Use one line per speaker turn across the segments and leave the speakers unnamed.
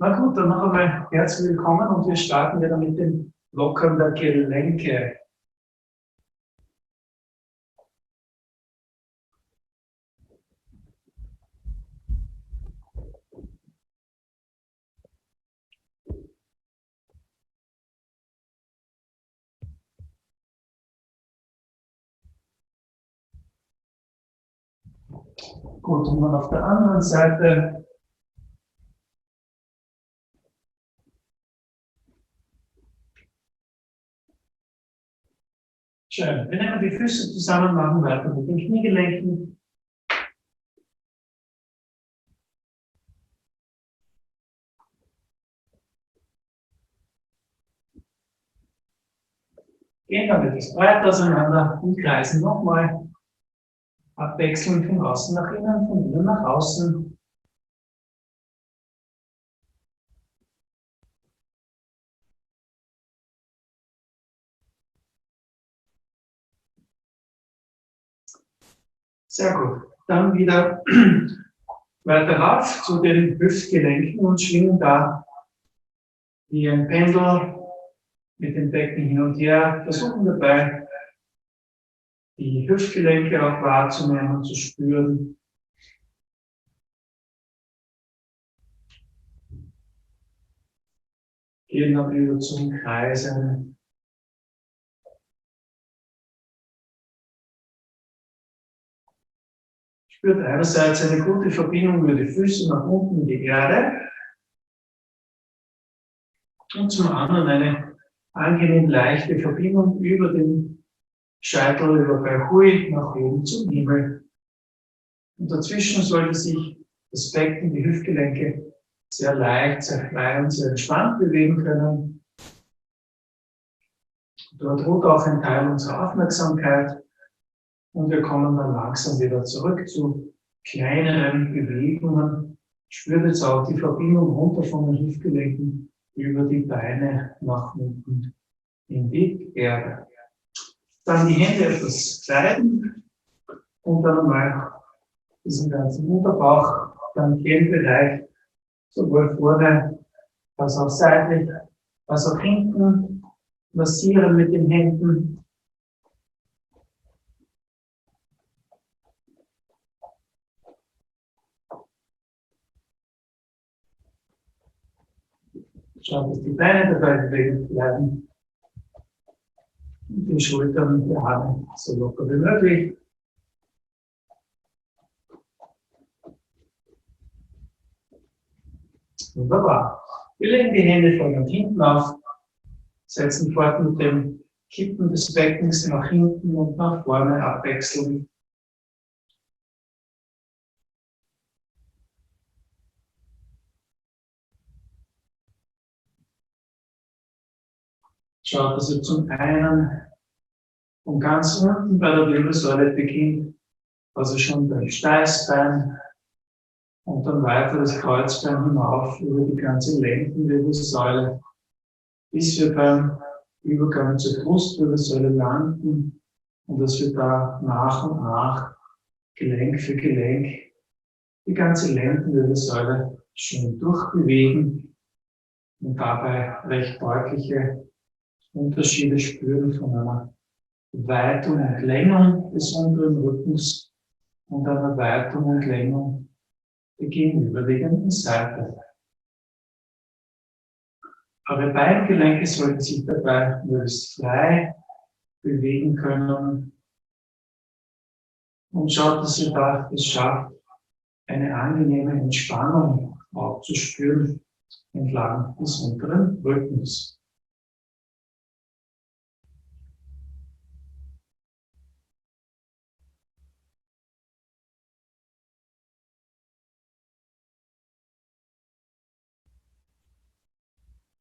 Na gut, dann noch einmal herzlich willkommen und wir starten wieder mit dem Lockern der Gelenke. Gut, und dann auf der anderen Seite schön. Wir nehmen die Füße zusammen, machen weiter mit den Kniegelenken. Gehen dann etwas breiter auseinander und kreisen nochmal. Abwechselnd von außen nach innen, von innen nach außen. Sehr gut. Dann wieder weiter rauf zu den Hüftgelenken und schwingen da wie ein Pendel mit dem Becken hin und her. Versuchen dabei, die Hüftgelenke auch wahrzunehmen und zu spüren. Gehen dann über zum Kreisen. Spürt einerseits eine gute Verbindung über die Füße nach unten in die Erde und zum anderen eine angenehm leichte Verbindung über den Scheitel, über bei Hui nach oben zum Himmel. Und dazwischen sollte sich das Becken, die Hüftgelenke sehr leicht, sehr frei und sehr entspannt bewegen können. Dort ruht auch ein Teil unserer Aufmerksamkeit und wir kommen dann langsam wieder zurück zu kleineren Bewegungen. Spürt jetzt auch die Verbindung runter von den Hüftgelenken über die Beine nach unten in die Erde. Dann die Hände etwas kleiden und dann einmal diesen ganzen Unterbauch, dann Kehlenbereich, sowohl vorne als auch seitlich, als auch hinten, massieren mit den Händen. Schaut, dass die Beine dabei bewegt bleiben. Und die Schultern und die Arme so locker wie möglich. Wunderbar. Wir legen die Hände vorne und hinten auf, setzen fort mit dem Kippen des Beckens nach hinten und nach vorne abwechselnd. Schaut, dass ihr zum einen von ganz unten bei der Wirbelsäule beginnt, also schon beim Steißbein und dann weiter das Kreuzbein hinauf über die ganze Lendenwirbelsäule, bis wir beim Übergang zur Brustwirbelsäule landen und dass wir da nach und nach Gelenk für Gelenk die ganze Lendenwirbelsäule schön durchbewegen und dabei recht deutliche Unterschiede spüren von einer Weitung und Längung des unteren Rückens und einer Weitung und Längung der gegenüberliegenden Seite. Eure Beingelenke sollten sich dabei möglichst frei bewegen können und schaut, dass ihr da es schafft, eine angenehme Entspannung auch zu spüren entlang des unteren Rückens.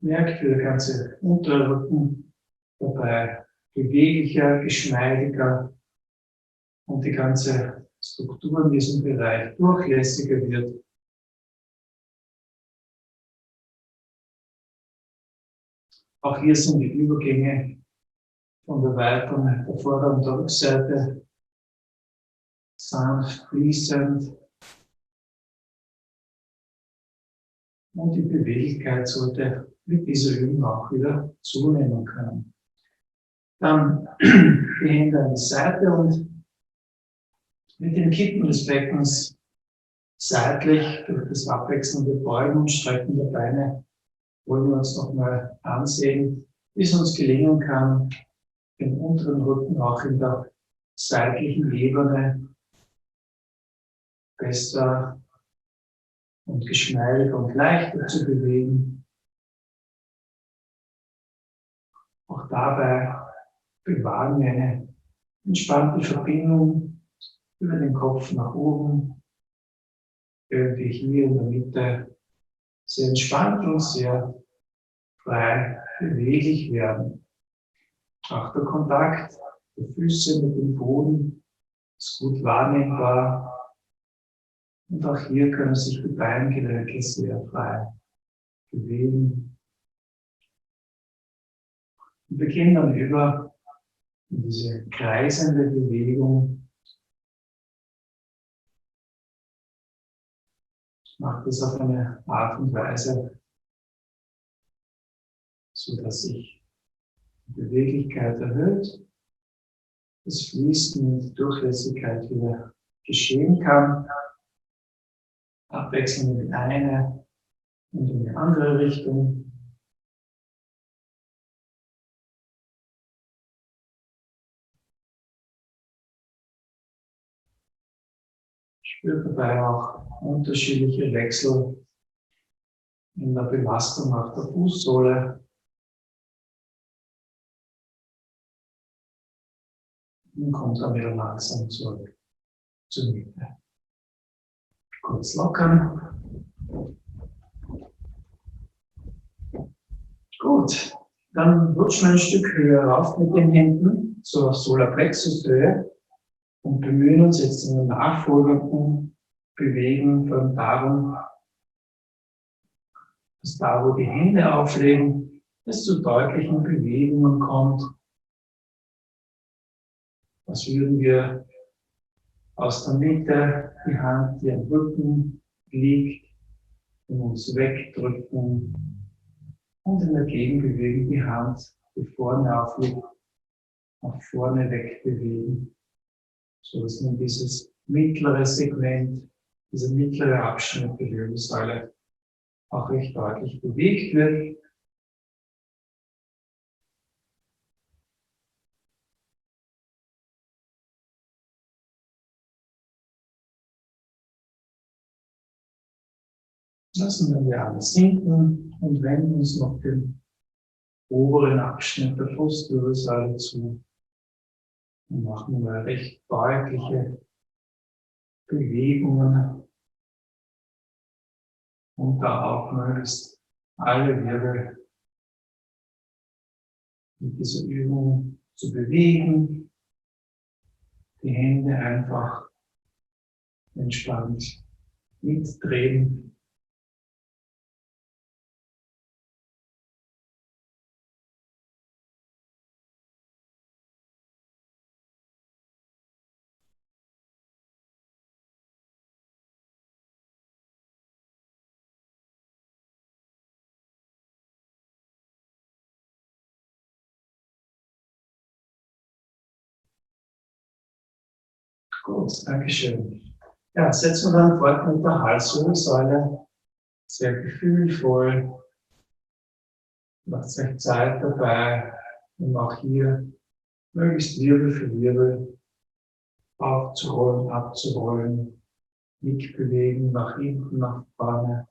Merkt, wie der ganze untere Rücken dabei beweglicher, geschmeidiger und die ganze Struktur in diesem Bereich durchlässiger wird. Auch hier sind die Übergänge von der Weitung der Vorder- und der Rückseite sanft fließend Und die Beweglichkeit sollte mit dieser Übung auch wieder zunehmen können. Dann die Hände an die Seite und mit dem Kippen des Beckens seitlich durch das abwechselnde Beugen und Strecken der Beine wollen wir uns nochmal ansehen, wie es uns gelingen kann, den unteren Rücken auch in der seitlichen Ebene besser und geschmeidiger und leichter zu bewegen. Auch dabei bewahren wir eine entspannte Verbindung über den Kopf nach oben, während wir hier in der Mitte sehr entspannt und sehr frei beweglich werden. Auch der Kontakt der Füße mit dem Boden ist gut wahrnehmbar. Und auch hier können sich die Beingelenke sehr frei bewegen. Und wir gehen dann über in diese kreisende Bewegung. Ich mache das auf eine Art und Weise, sodass sich die Beweglichkeit erhöht, das Fließen und die Durchlässigkeit wieder geschehen kann, abwechselnd in die eine und in die andere Richtung. Spürt dabei auch unterschiedliche Wechsel in der Belastung auf der Fußsohle. Und kommt dann wieder langsam zurück zur Mitte. Kurz lockern. Gut, dann rutschen wir ein Stück höher rauf mit den Händen, so auf Solarplexus-Höhe, und bemühen uns jetzt in den nachfolgenden Bewegen von darum, dass da, wo die Hände auflegen, es zu deutlichen Bewegungen kommt. Was würden wir aus der Mitte, die Hand, die am Rücken liegt, von uns wegdrücken und in der Gegenbewegung die Hand, die vorne aufliegt, nach vorne wegbewegen, sodass nun dieses mittlere Segment, dieser mittlere Abschnitt der Wirbelsäule auch recht deutlich bewegt wird. Lassen wir alles sinken und wenden uns noch den oberen Abschnitt der Brustwirbelsäule zu und machen wir recht deutliche Bewegungen und da auch möglichst alle Wirbel mit dieser Übung zu bewegen, die Hände einfach entspannt mitdrehen. Gut, Dankeschön. Ja, setzen wir dann fort mit der Halswirbelsäule. Sehr gefühlvoll. Macht euch Zeit dabei, um auch hier möglichst Wirbel für Wirbel aufzurollen, abzurollen, Nickbewegen nach hinten, nach vorne.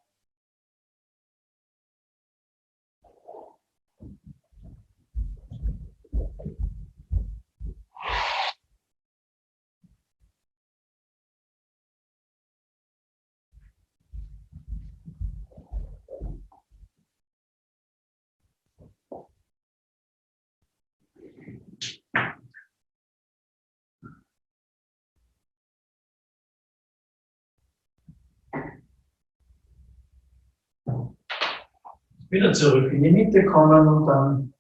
Wieder zurück in die Mitte kommen und dann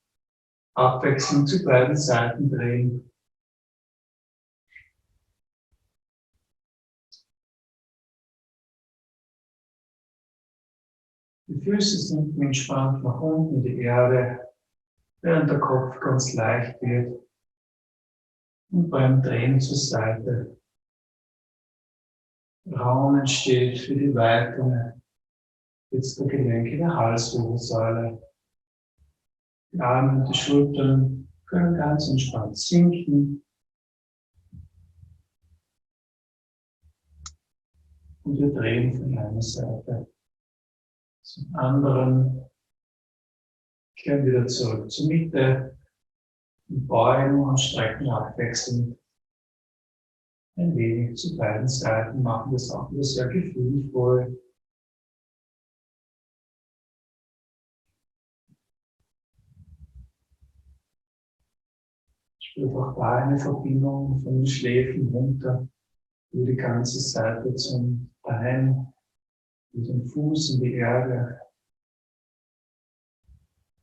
abwechselnd zu beiden Seiten drehen. Die Die Füße sinken entspannt nach unten in die Erde, während der Kopf ganz leicht wird und beim Drehen zur Seite Raum entsteht für die Weitung jetzt der Gelenke der Halswirbelsäule. Die Arme und die Schultern können ganz entspannt sinken und wir drehen von einer Seite zum anderen, kehren wieder zurück zur Mitte und beugen und strecken abwechselnd ein wenig zu beiden Seiten, machen das auch wieder sehr gefühlvoll. Spürt auch da eine Verbindung von den Schläfen runter, über die ganze Seite zum Bein, mit dem Fuß in die Erde,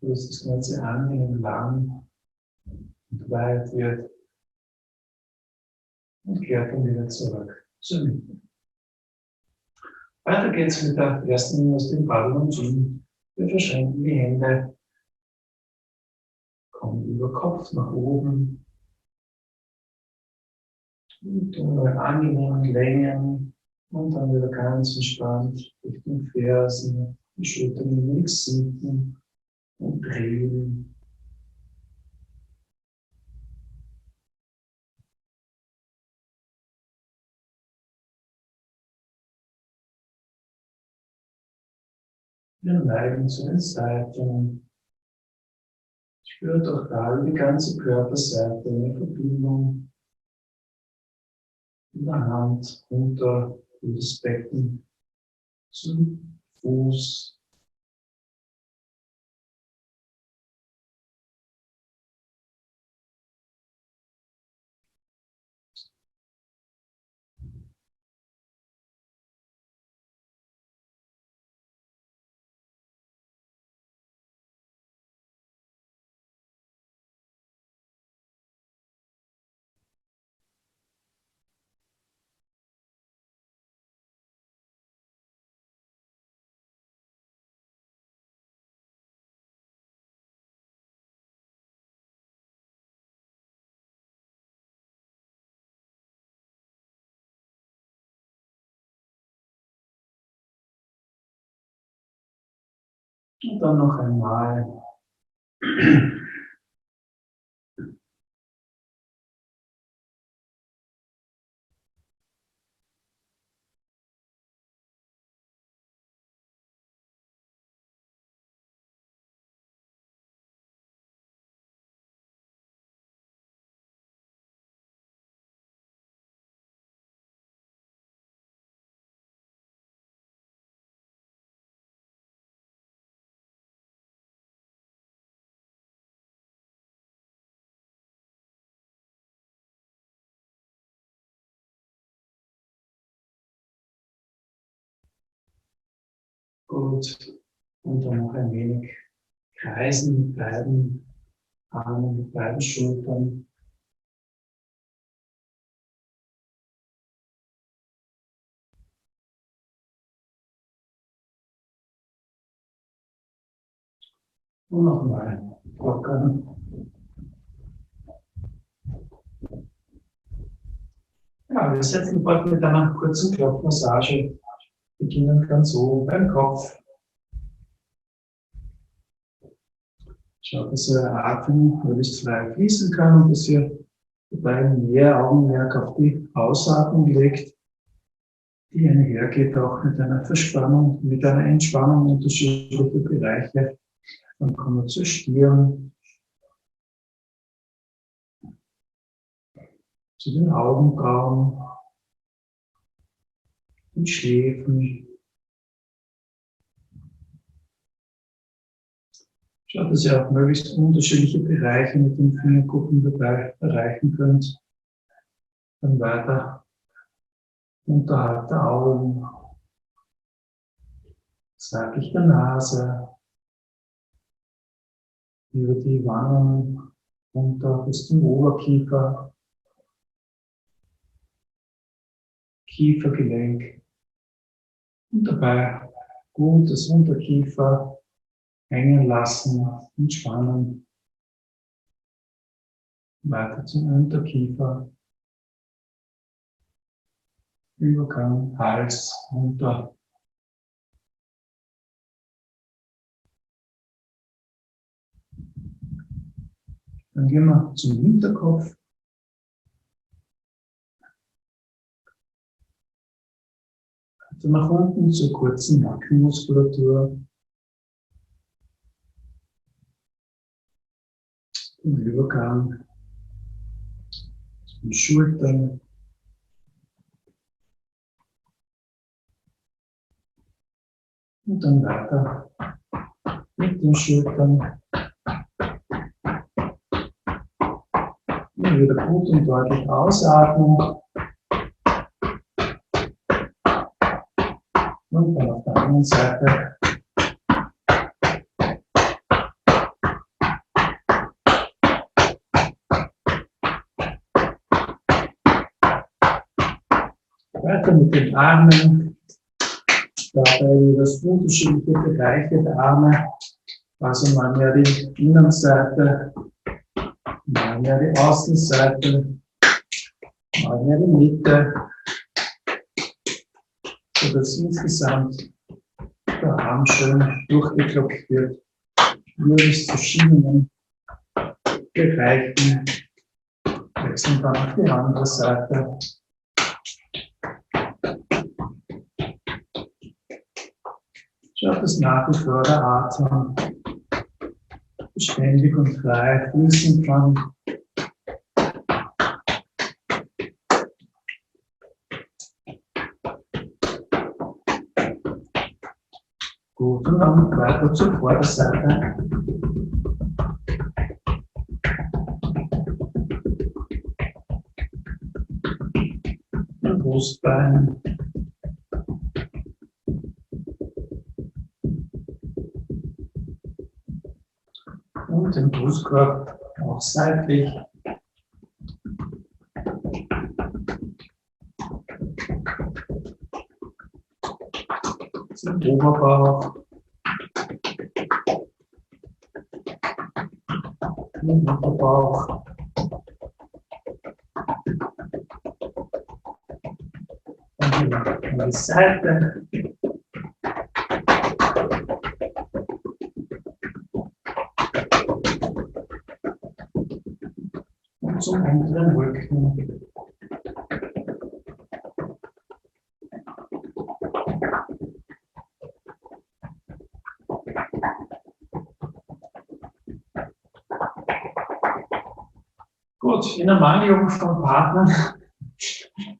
sodass das Ganze angenehm lang und weit wird und kehrt dann wieder zurück zur Mitte. Weiter geht's mit der ersten aus dem Ballon. Wir verschränken die Hände, kommen über Kopf nach oben und tun angenehmen Längen und dann wieder ganz entspannt Richtung Fersen, die Schultern in links sinken und drehen. Wir neigen zu den Seiten. Spürt auch da die ganze Körperseite eine Verbindung in der Hand runter über das Becken zum Fuß. Und dann noch einmal. Gut. Und dann noch ein wenig kreisen mit beiden Armen, mit beiden Schultern. Und nochmal lockern. Ja, wir setzen bald mit einer kurzen Klopfmassage. Beginnen ganz oben beim Kopf. Schaut, dass der Atem möglichst frei fließen kann und dass ihr dabei mehr Augenmerk auf die Ausatmung legt, die einhergeht auch mit einer Verspannung, mit einer Entspannung unterschiedlicher Bereiche. Dann kommen wir zur Stirn, zu den Augenbrauen, den Schläfen. Schaut, dass ihr auch möglichst unterschiedliche Bereiche mit den Fingerkuppen dabei erreichen könnt. Dann weiter unterhalb der Augen, seitlich der Nase, über die Wangen runter bis zum Oberkiefer, Kiefergelenk und dabei Gut das Unterkiefer hängen lassen, entspannen. Weiter zum Unterkiefer. Übergang, Hals, runter. Dann gehen wir zum Hinterkopf. Also nach unten zur kurzen Nackenmuskulatur. Den Übergang zu den Schultern. Und dann weiter mit den Schultern. Und wieder gut und deutlich ausatmen. Und dann auf der anderen Seite weiter mit den Armen. Dabei das unterschiedliche Bereiche der Arme. Also mal mehr die Innenseite, mal mehr die Außenseite, mal mehr die Mitte, sodass insgesamt der Arm schön durchgeklopft wird, möglichst verschiedenen Bereichen. Wechseln dann auf die andere Seite. Schaut, dass nach wie vor der Atem beständig und frei fließen kann. Gut, und dann weiter zur Vorderseite. Den Brustbein. Und den Brustkorb auch seitlich. Zum Oberbauch. Den Unterbauch. Und an die Seite. Und zum unteren Rücken. Gut, in der Mangelung von Partnern,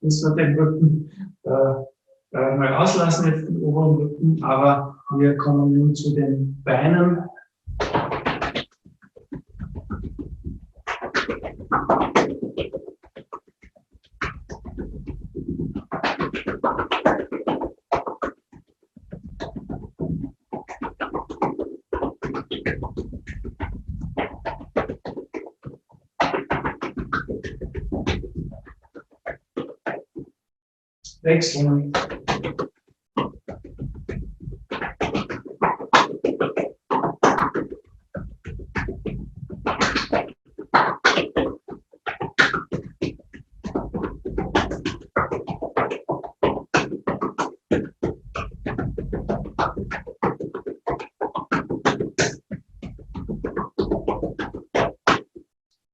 das wir den Rücken mal auslassen, jetzt den oberen Rücken, aber wir kommen nun zu den Beinen. Wechseln.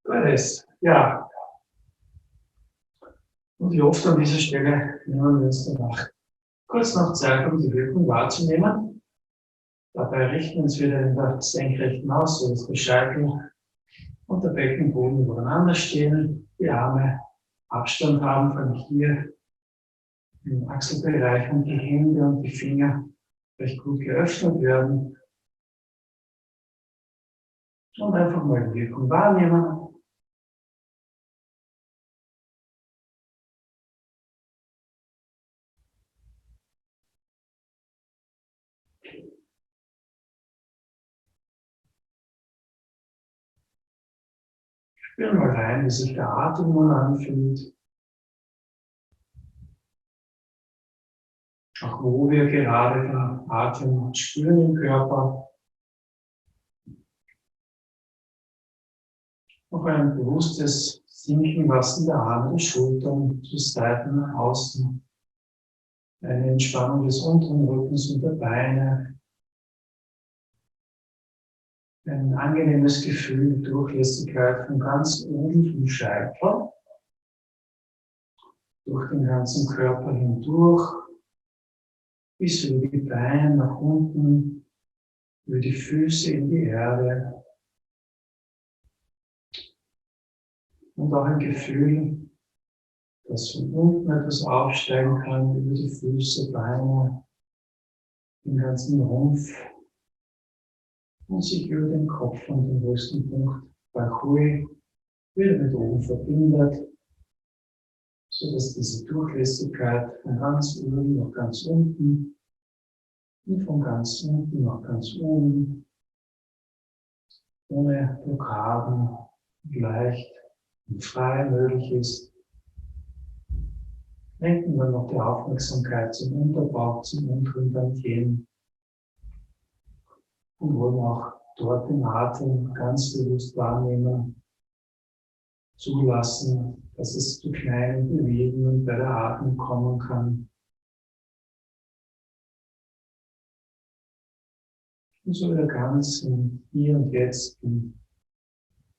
Gut, ja. Und wie oft an dieser Stelle nehmen wir uns danach kurz noch Zeit, um die Wirkung wahrzunehmen. Dabei richten wir uns wieder in der Senkrechten aus, so dass der Scheitel und der Beckenboden übereinander stehen, die Arme Abstand haben von hier im Achselbereich und die Hände und die Finger recht gut geöffnet werden. Und einfach mal die Wirkung wahrnehmen. Spüren mal rein, wie sich der Atem nun anfühlt. auch wo wir gerade den Atem spüren im Körper. Noch ein bewusstes Sinken lassen der Arme, der Schultern zu Seiten nach außen. Eine Entspannung des unteren Rückens und der Beine. Ein angenehmes Gefühl, Durchlässigkeit von ganz oben vom Scheitel, durch den ganzen Körper hindurch, bis über die Beine nach unten, über die Füße in die Erde. Und auch ein Gefühl, dass von unten etwas aufsteigen kann, über die Füße, Beine, den ganzen Rumpf und sich über den Kopf und den höchsten Punkt bei Hui wieder mit oben verbindet, sodass diese Durchlässigkeit von ganz oben nach ganz unten und von ganz unten nach ganz oben ohne Blockaden leicht und frei möglich ist. Lenken wir noch die Aufmerksamkeit zum Unterbauch, zum unteren Tantien und wollen auch dort den Atem ganz bewusst wahrnehmen, zulassen, dass es zu kleinen Bewegungen bei der Atmung kommen kann. Und so wieder ganz im Hier und Jetzt, in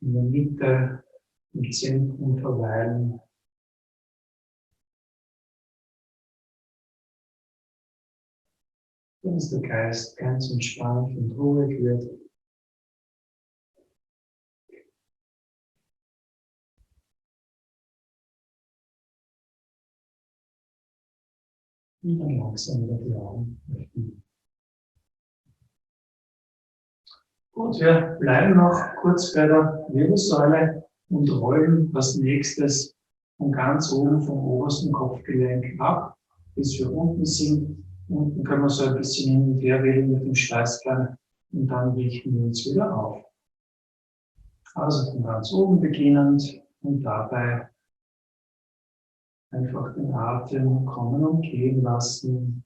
der Mitte, im Zentrum verweilen. Bis der Geist ganz entspannt und ruhig wird. Und dann langsam wieder die Augen öffnen. Gut, wir bleiben noch kurz bei der Wirbelsäule und rollen als nächstes von ganz oben vom obersten Kopfgelenk ab, bis wir unten sind. Unten können wir so ein bisschen hin und her wählen mit dem Steißbein und dann richten wir uns wieder auf. Also von ganz oben beginnend und dabei einfach den Atem kommen und gehen lassen.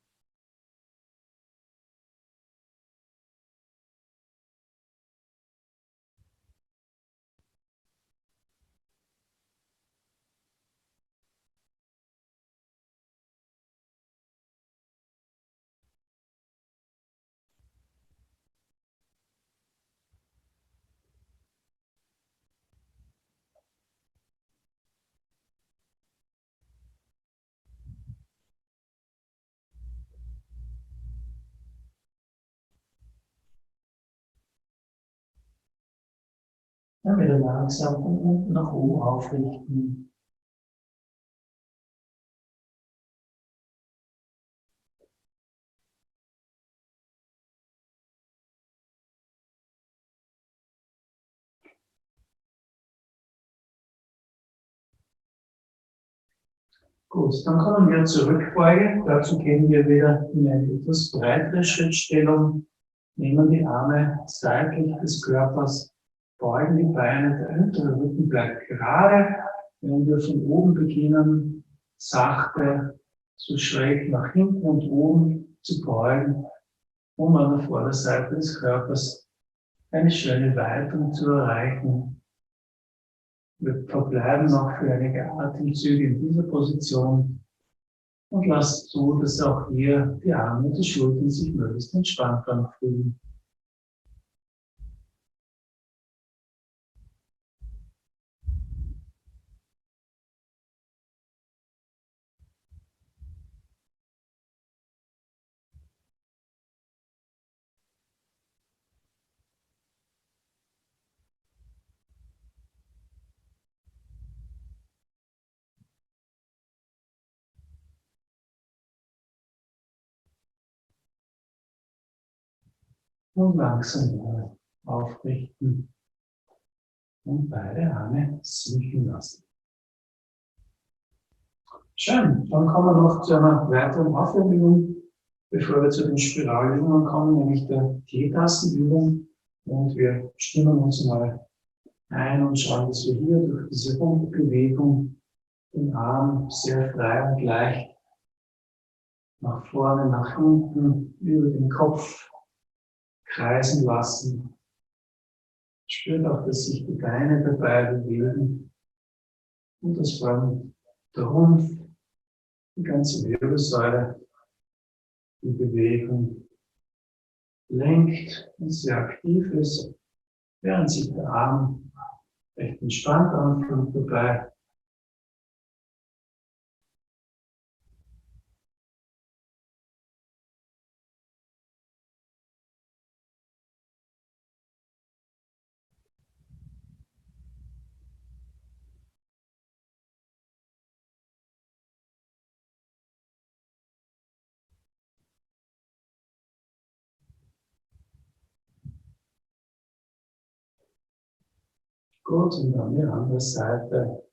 Dann wieder langsam von unten nach oben aufrichten. Gut, dann kommen wir zur Rückbeuge. Dazu gehen wir wieder in eine etwas breitere Schrittstellung, nehmen die Arme seitlich des Körpers, beugen die Beine, der untere Rücken bleibt gerade. Wenn wir von oben beginnen, sachte, so schräg nach hinten und oben zu beugen, um an der Vorderseite des Körpers eine schöne Weitung zu erreichen. Wir verbleiben noch für einige Atemzüge in dieser Position und lasst zu, dass auch hier die Arme und die Schultern sich möglichst entspannt anfühlen. Und langsam aufrichten und beide Arme sinken lassen. Schön, dann kommen wir noch zu einer weiteren Aufwärmübung, bevor wir zu den Spiralübungen kommen, nämlich der Teetassenübung. Und wir stimmen uns mal ein und schauen, dass wir hier durch diese Rumpfbewegung den Arm sehr frei und leicht nach vorne, nach hinten, über den Kopf kreisen lassen. Spürt auch, dass sich die Beine dabei bewegen und dass vor allem der Rumpf, die ganze Wirbelsäule, die Bewegung lenkt und sehr aktiv ist, während sich der Arm recht entspannt anfühlt dabei. Gut, und dann die andere Seite.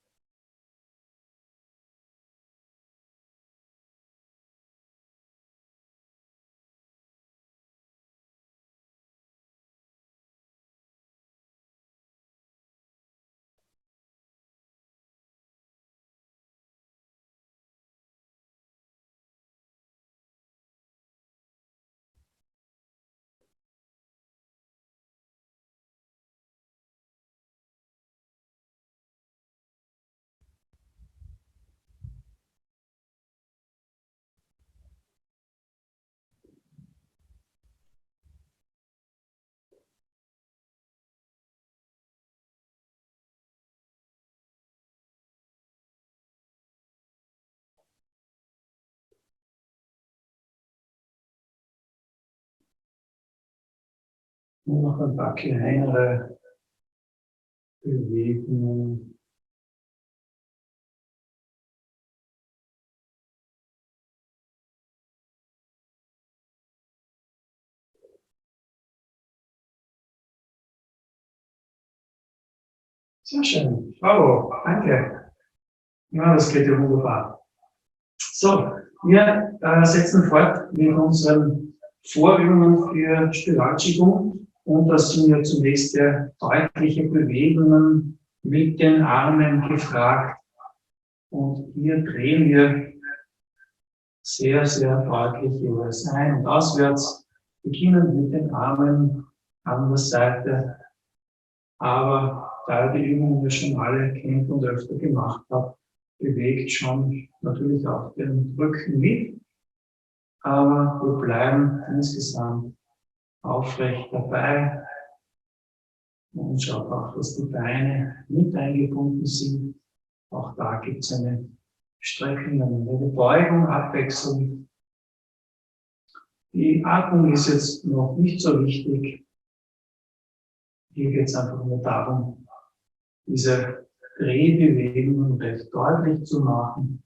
Und noch ein paar kleinere Bewegungen. Sehr schön. Bravo, danke. Ja, das geht ja wunderbar. So, wir setzen fort mit unseren Vorübungen für Spirale-Qigong. Und das sind ja zunächst sehr deutliche Bewegungen mit den Armen gefragt. Und hier drehen wir sehr, sehr deutlich jeweils ein- und auswärts, beginnend mit den Armen an der Seite. Aber da die Übung wir schon alle kennt und öfter gemacht habt, bewegt schon natürlich auch den Rücken mit. Aber wir bleiben insgesamt aufrecht dabei und schaut auch, dass die Beine mit eingebunden sind. Auch da gibt es eine Streckung, eine Beugung, Abwechslung. Die Atmung ist jetzt noch nicht so wichtig. Hier geht es einfach nur darum, diese Drehbewegungen recht deutlich zu machen.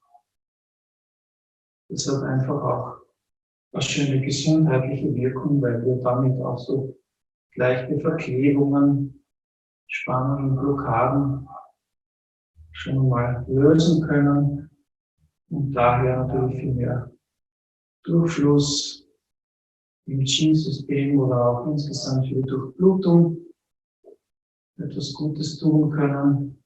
Das hat einfach auch eine schöne gesundheitliche Wirkung, weil wir damit auch so leichte Verklebungen, Spannungen, Blockaden schon mal lösen können und daher natürlich viel mehr Durchfluss im Qi-System oder auch insgesamt für die Durchblutung etwas Gutes tun können.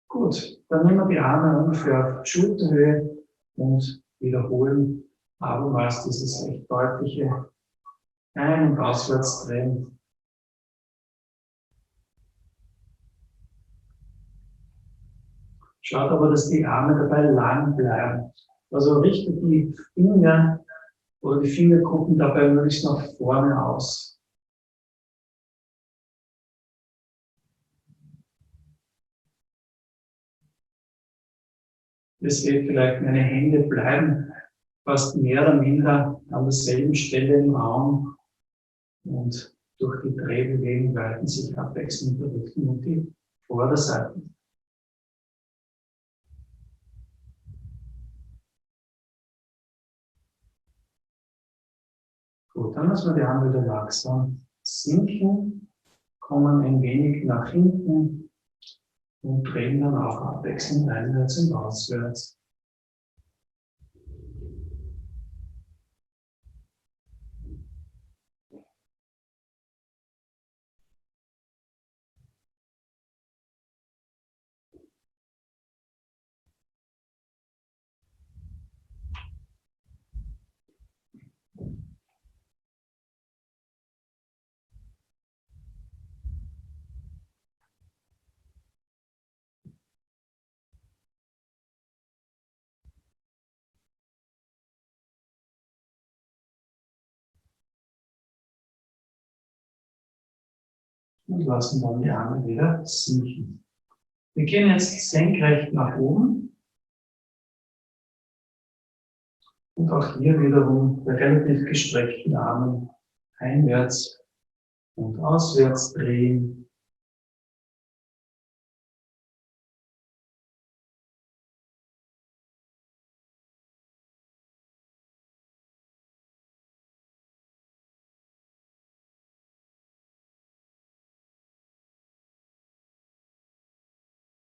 Gut, dann nehmen wir die Arme ungefähr auf Schulterhöhe und wiederholen abermals dieses recht deutliche Ein- und Auswärtsdrehen. Schaut aber, dass die Arme dabei lang bleiben. Also richtet die Finger oder die Fingerkuppen dabei möglichst nach vorne aus. Ihr seht vielleicht, meine Hände bleiben fast mehr oder minder an derselben Stelle im Raum und durch die Drehbewegung weiten sich abwechselnd der Rücken und die Vorderseite. Gut, dann lassen wir die Arme wieder langsam sinken, kommen ein wenig nach hinten und drehen dann auch abwechselnd einwärts und auswärts. und lassen dann die Arme wieder sinken. Wir gehen jetzt senkrecht nach oben und auch hier wiederum bei relativ gestreckten Armen einwärts und auswärts drehen.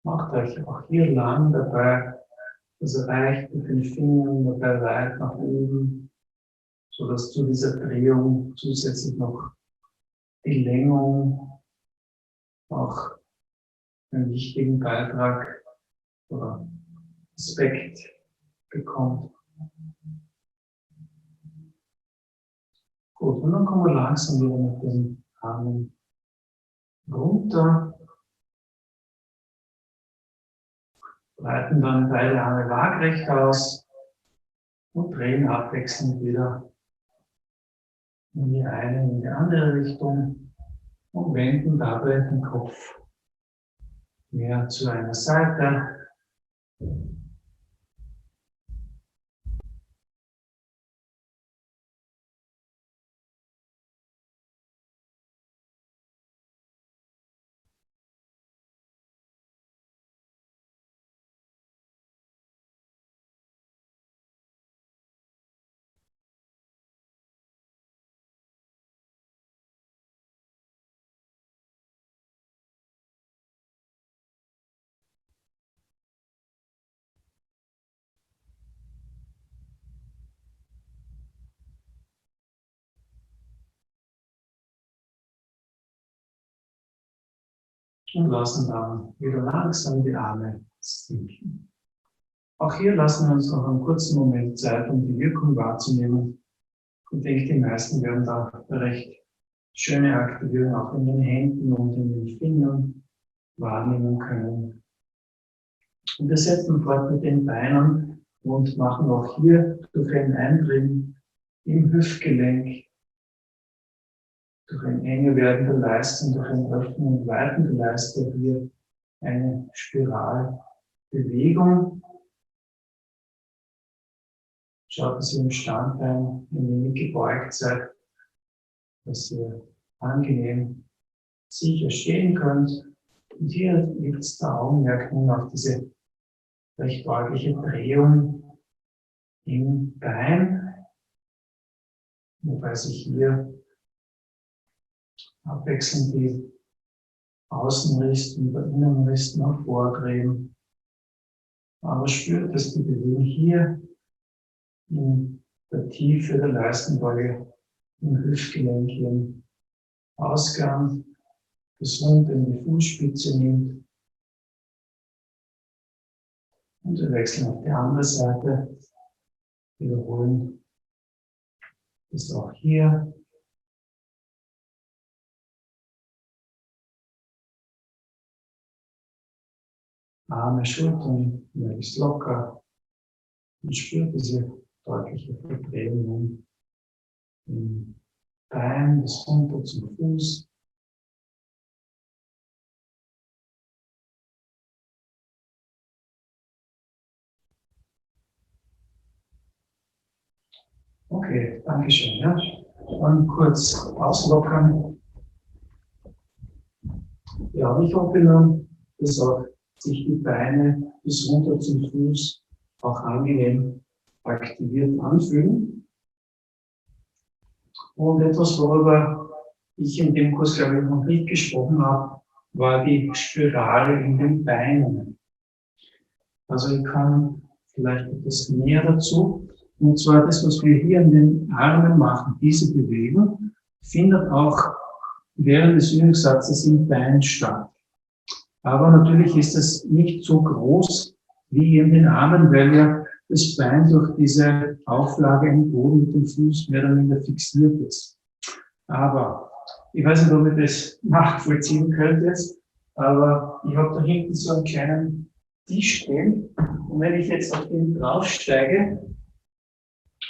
Macht euch auch hier lang dabei, also reicht mit den Fingern dabei weit nach oben, sodass zu dieser Drehung zusätzlich noch die Längung auch einen wichtigen Beitrag oder Aspekt bekommt. Gut, und dann kommen wir langsam wieder mit den Armen runter, breiten dann beide Arme waagrecht aus und drehen abwechselnd wieder in die eine, in die andere Richtung und wenden dabei den Kopf mehr zu einer Seite. Und lassen dann wieder langsam die Arme sinken. Auch hier lassen wir uns noch einen kurzen Moment Zeit, um die Wirkung wahrzunehmen. Ich denke, die meisten werden da recht schöne Aktivierung auch in den Händen und in den Fingern wahrnehmen können. Und wir setzen fort mit den Beinen und machen auch hier durch ein Eindringen im Hüftgelenk, durch ein enge werden der Leiste und durch ein Öffnen und Weiten der Leiste hier eine Spiralbewegung. Schaut, dass ihr im Standbein ein wenig gebeugt seid, dass ihr angenehm sicher stehen könnt. Und hier liegt der Augenmerk nun auf diese recht deutliche Drehung im Bein, wobei sich hier abwechselnd die Außenristen und Innenristen hervordrehen. Aber spürt, dass die Bewegung hier in der Tiefe der Leistenbeuge im Hüftgelenk hier im Ausgang gesund in die Fußspitze nimmt. Und wir wechseln auf die andere Seite, wiederholen das auch hier. Arme, Schultern möglichst locker und spürt diese deutliche Verdrehung im Bein bis runter zum Fuß. Okay, danke schön. Ja. Dann kurz auslockern. Ja, ich hoffe nun, dass auch sich die Beine bis runter zum Fuß auch angenehm aktiviert anfühlen. Und etwas, worüber ich in dem Kurs, glaube ich, noch nicht gesprochen habe, war die Spirale in den Beinen. Also ich kann vielleicht etwas näher dazu. Und zwar das, was wir hier in den Armen machen, diese Bewegung, findet auch während des Übungssatzes im Bein statt. Aber natürlich ist es nicht so groß wie in den Armen, weil ja das Bein durch diese Auflage im Boden mit dem Fuß mehr oder minder fixiert ist. Aber ich weiß nicht, ob ihr das nachvollziehen könnt jetzt, aber ich habe da hinten so einen kleinen Tisch stehen und wenn ich jetzt auf den draufsteige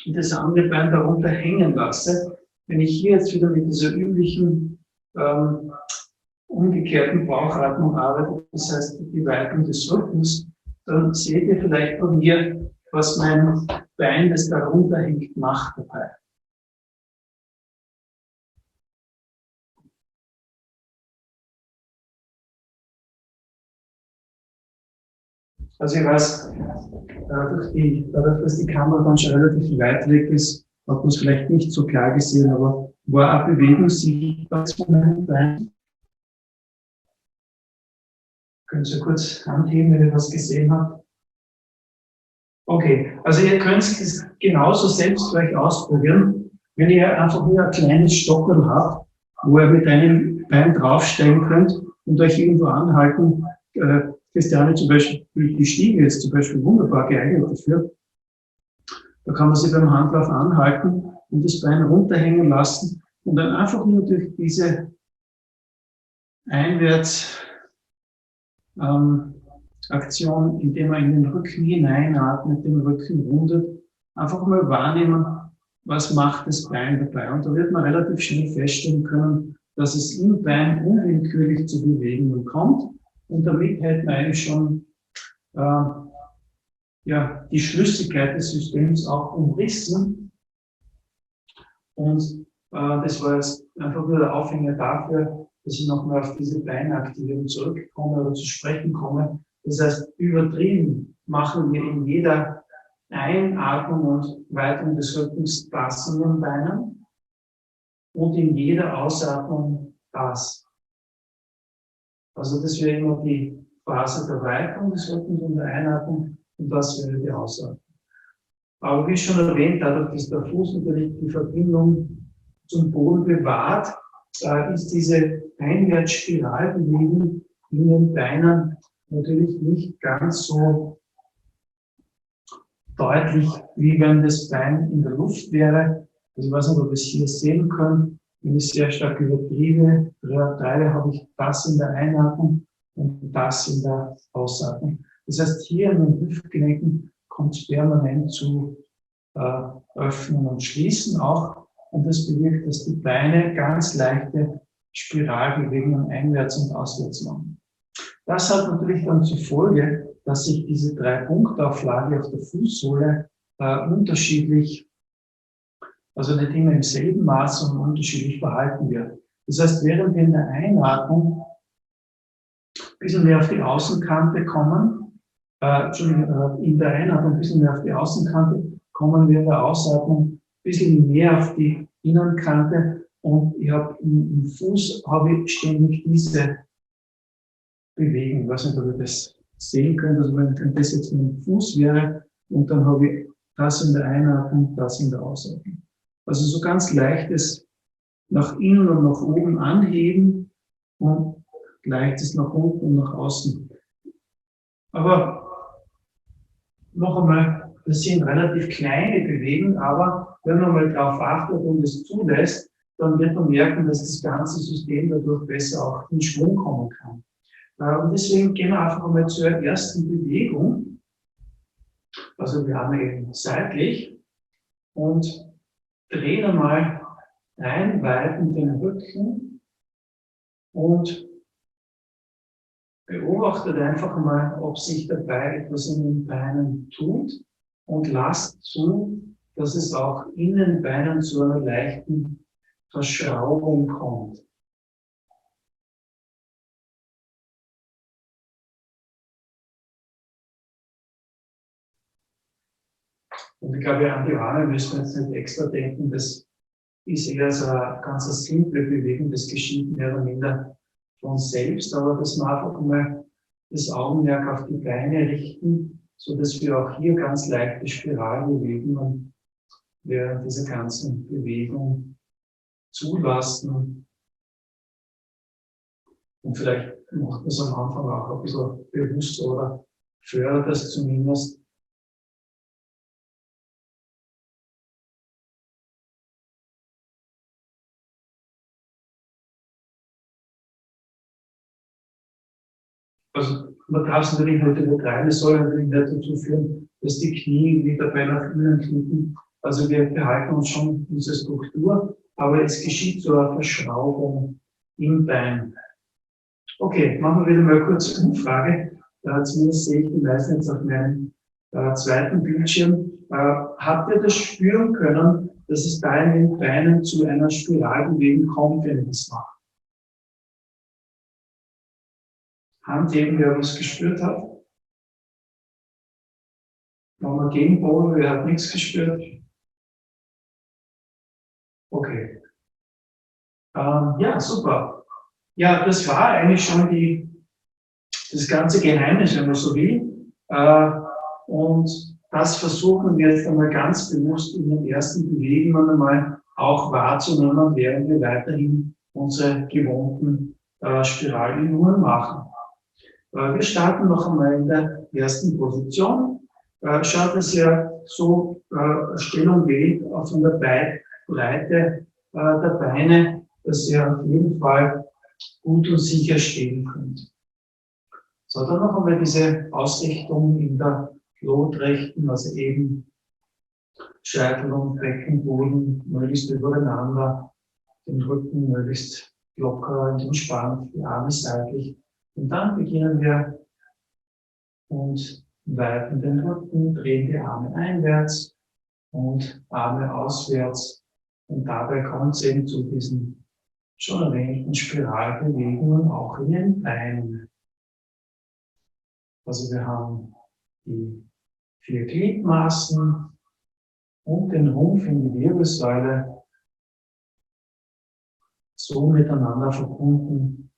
und das andere Bein darunter hängen lasse, wenn ich hier jetzt wieder mit dieser üblichen umgekehrten Bauchatmung arbeitet, das heißt die Weitung des Rückens, dann seht ihr vielleicht von mir, was mein Bein, das darunter hängt, macht dabei. Also ich weiß, dadurch, dass die Kamera dann schon relativ weit weg ist, hat man es vielleicht nicht so klar gesehen, aber war eine Bewegung sichtbar von meinem Bein. Können Sie kurz anheben, wenn ihr was gesehen habt? Okay, also ihr könnt es genauso selbst gleich ausprobieren, wenn ihr einfach nur ein kleines Stockerl habt, wo ihr mit einem Bein draufsteigen könnt und euch irgendwo anhalten. Christiane zum Beispiel, die Stiege ist zum Beispiel wunderbar geeignet dafür. Da kann man sich beim Handlauf anhalten und das Bein runterhängen lassen und dann einfach nur durch diese Aktion, indem man in den Rücken hineinatmet, den Rücken rundet, einfach mal wahrnehmen, was macht das Bein dabei. Und da wird man relativ schnell feststellen können, dass es im Bein unwillkürlich zu Bewegungen kommt. Und damit hält man eigentlich schon die Schlüssigkeit des Systems auch umrissen. Und das war jetzt einfach nur der Aufhänger dafür, dass ich nochmal auf diese Beinaktivierung zurückkomme oder zu sprechen komme. Das heißt, übertrieben machen wir in jeder Einatmung und Weitung des Rückens das in den Beinen und in jeder Ausatmung das. Also das wäre immer die Phase der Weitung des Rückens und der Einatmung und das wäre die Ausatmung. Aber wie schon erwähnt, dadurch, dass der Fuß natürlich die Verbindung zum Boden bewahrt, ist diese Einwärtsspiralbewegung in den Beinen natürlich nicht ganz so deutlich, wie wenn das Bein in der Luft wäre. Also ich weiß nicht, ob ihr es hier sehen könnt. Wenn ich sehr stark übertreibe, habe ich das in der Einatmung und das in der Ausatmung. Das heißt, hier in den Hüftgelenken kommt es permanent zu Öffnen und Schließen auch. Und das bewirkt, dass die Beine ganz leichte Spiralbewegungen einwärts und auswärts machen. Das hat natürlich dann zur Folge, dass sich diese 3-Punktauflage auf der Fußsohle unterschiedlich, also nicht immer im selben Maß, sondern unterschiedlich verhalten wird. Das heißt, während wir in der Einatmung ein bisschen mehr auf die Außenkante kommen, in der Einatmung ein bisschen mehr auf die Außenkante, kommen wir in der Ausatmung ein bisschen mehr auf die Innenkante und ich habe im Fuß ich ständig diese Bewegung. Ich weiß nicht, ob ihr das sehen könnt, also wenn das jetzt mit dem Fuß wäre und dann habe ich das in der Einatmung, das in der Ausatmung. Also so ganz leichtes nach innen und nach oben anheben und leichtes nach unten und nach außen. Aber noch einmal, das sind relativ kleine Bewegungen, aber wenn man mal darauf achtet und es zulässt, dann wird man merken, dass das ganze System dadurch besser auch in Schwung kommen kann. Und deswegen gehen wir einfach mal zur ersten Bewegung. Also wir haben eben seitlich und drehen einmal einweiten den Rücken und beobachtet einfach mal, ob sich dabei etwas in den Beinen tut und lasst zu, dass es auch in den Beinen zu einer leichten Verschraubung kommt. Und ich glaube, an die Arme müssen wir jetzt nicht extra denken, das ist eher so eine ganz simple Bewegung, das geschieht mehr oder minder von selbst, aber dass wir einfach mal das Augenmerk auf die Beine richten, so dass wir auch hier ganz leichte Spiralbewegungen während dieser ganzen Bewegung zulassen. Und vielleicht macht man es am Anfang auch ein bisschen bewusst oder fördert das zumindest. Also man darf es natürlich nicht übertreiben, es soll natürlich nicht dazu führen, dass die Knie wieder bei nach innen knicken. Also wir behalten uns schon diese Struktur, aber es geschieht so eine Verschraubung im Bein. Okay, machen wir wieder mal kurz eine Umfrage. Zumindest sehe ich die meisten jetzt auf meinem zweiten Bildschirm. Habt ihr das spüren können, dass es da in den Beinen zu einer Spiralbewegung kommt, wenn ihr das macht? Hand heben, wer was gespürt hat? Nochmal Gegenpol, wer hat nichts gespürt? Okay. Ja, super. Ja, das war eigentlich schon das ganze Geheimnis, wenn man so will. Und das versuchen wir jetzt einmal ganz bewusst in den ersten Bewegungen einmal auch wahrzunehmen, während wir weiterhin unsere gewohnten Spiralübungen machen. Wir starten noch einmal in der ersten Position. Schaut, dass ihr so Stellung wählt von der Breite der Beine, dass ihr auf jeden Fall gut und sicher stehen könnt. So, dann noch einmal diese Ausrichtung in der Lotrechten, also eben Scheitel und Beckenboden möglichst übereinander, den Rücken möglichst locker und entspannt, die Arme seitlich. Und dann beginnen wir und weiten den Rücken, drehen die Arme einwärts und Arme auswärts. Und dabei kommt es eben zu diesen schon erwähnten Spiralbewegungen auch in den Beinen. Also wir haben die 4 Gliedmaßen und den Rumpf in die Wirbelsäule so miteinander verbunden,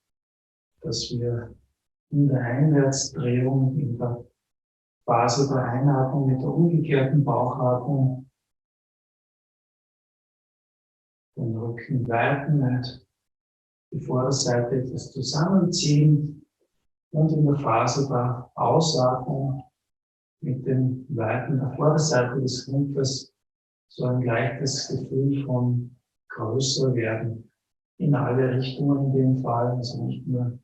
dass wir in der Einwärtsdrehung, in der Phase der Einatmung mit der umgekehrten Bauchatmung den Rücken weiten und die Vorderseite etwas zusammenziehen und in der Phase der Ausatmung mit dem Weiten der Vorderseite des Rumpfes so ein leichtes Gefühl von größer werden. In alle Richtungen in dem Fall, also nicht nur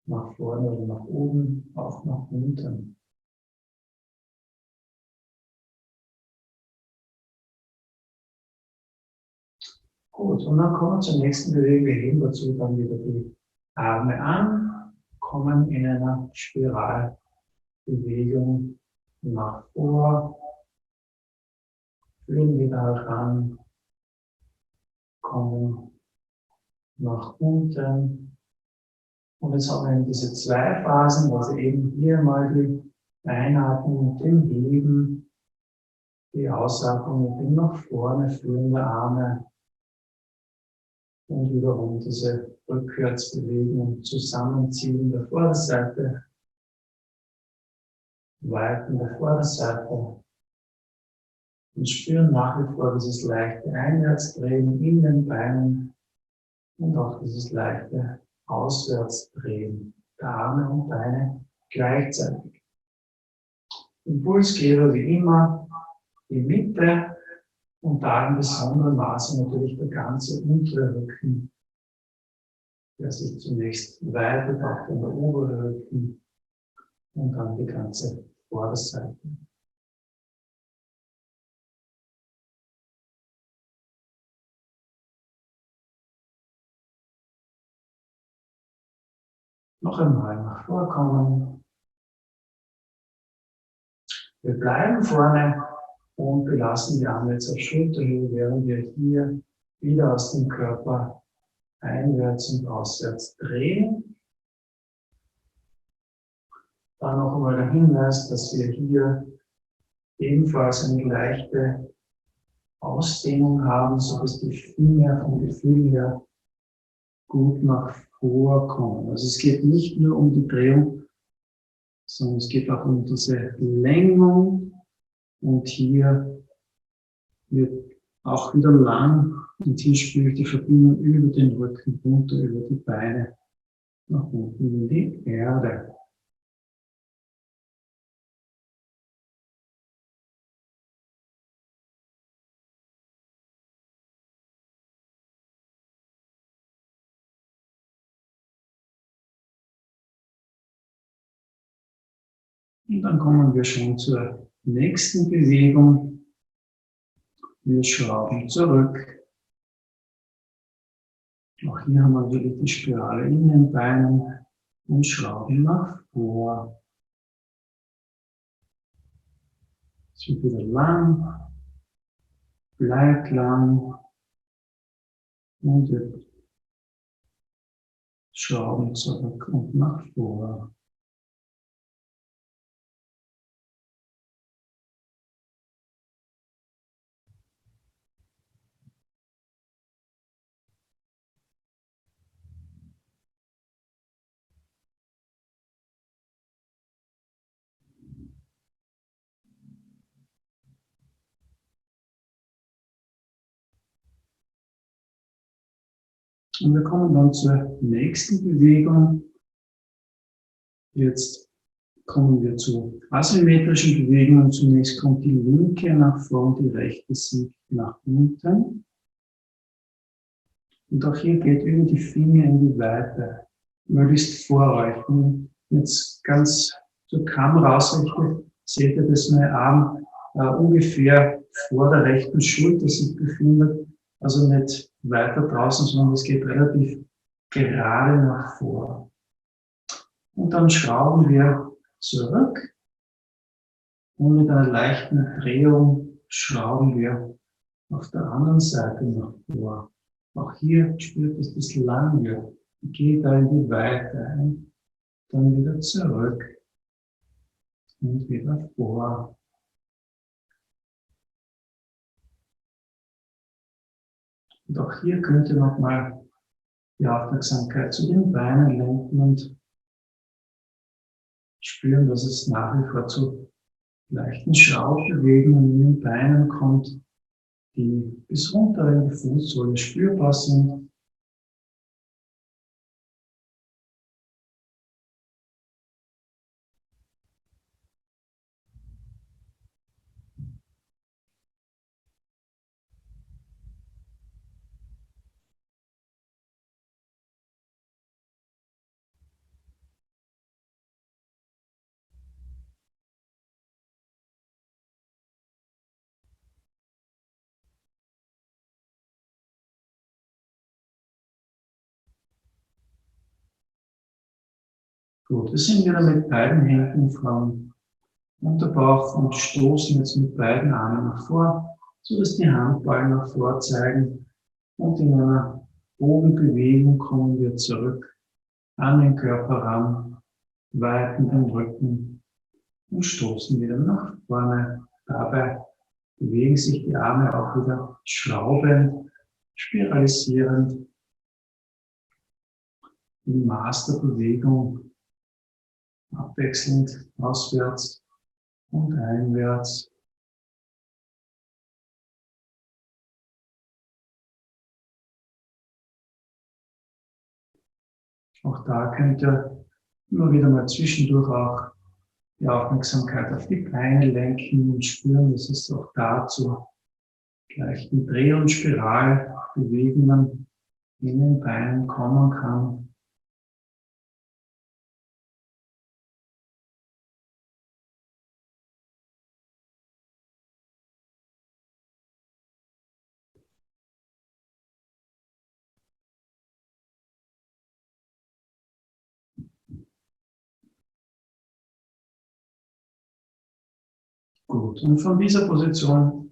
nach vorne oder nach oben, auch nach unten. Gut, und dann kommen wir zur nächsten Bewegung. Wir heben dazu dann wieder die Arme an, kommen in einer Spiralbewegung nach vor, führen wieder heran, kommen nach unten. Und jetzt haben wir diese 2 Phasen, also eben hier mal die Einatmung mit dem Heben, die Ausatmung mit dem nach vorne führen der Arme und wiederum diese Rückwärtsbewegung, Zusammenziehen der Vorderseite, Weiten der Vorderseite und spüren nach wie vor dieses leichte Einwärtsdrehen in den Beinen und auch dieses leichte Auswärtsdrehen der Arme und Beine gleichzeitig. Impulsgeber wie immer die Mitte und da in besonderem Maße natürlich der ganze untere Rücken, der sich zunächst weitet, auch der obere Rücken und dann die ganze Vorderseite. Noch einmal nach vorkommen. Wir bleiben vorne und belassen die Arme jetzt auf Schulterhöhe, während wir hier wieder aus dem Körper einwärts und auswärts drehen. Dann noch einmal der Hinweis, dass wir hier ebenfalls eine leichte Ausdehnung haben, sodass die Finger vom Gefühl her gut nach vorkommen. Also es geht nicht nur um die Drehung, sondern es geht auch um diese Längung. Und hier wird auch wieder lang und hier spüre ich die Verbindung über den Rücken runter, über die Beine, nach unten in die Erde. Und dann kommen wir schon zur nächsten Bewegung. Wir schrauben zurück. Auch hier haben wir natürlich die Spirale in den Beinen. und schrauben nach vor. Es wird wieder lang, bleibt lang und wir schrauben zurück und nach vor. Und wir kommen dann zur nächsten Bewegung. Jetzt kommen wir zu asymmetrischen Bewegungen. Zunächst kommt die linke nach vorn, die rechte sinkt nach unten. Und auch hier geht über die Finger in die Weite, möglichst vor euch. Wenn ich jetzt ganz zur Kamera ausrichte, seht ihr, dass mein Arm ungefähr vor der rechten Schulter sich befindet. Also nicht weiter draußen, sondern es geht relativ gerade nach vor. Und dann schrauben wir zurück und mit einer leichten Drehung schrauben wir auf der anderen Seite nach vor. Auch hier spürt es das lang wird. Geht da in die Weite ein, dann wieder zurück und wieder vor. Und auch hier könnt ihr nochmal die Aufmerksamkeit zu den Beinen lenken und spüren, dass es nach wie vor zu leichten Schraubbewegungen in den Beinen kommt, die bis runter in die Fußsohle spürbar sind. Gut, wir sind wieder mit beiden Händen vom Unterbauch und stoßen jetzt mit beiden Armen nach vor, sodass die Handballen nach vor zeigen. Und in einer Bogenbewegung kommen wir zurück an den Körper ran, weiten den Rücken und stoßen wieder nach vorne. Dabei bewegen sich die Arme auch wieder schraubend, spiralisierend in Masterbewegung, abwechselnd auswärts und einwärts. Auch da könnt ihr immer wieder mal zwischendurch auch die Aufmerksamkeit auf die Beine lenken und spüren, dass es auch dazu leichten Dreh- und Spiralbewegungen in den Beinen kommen kann. Gut, und von dieser Position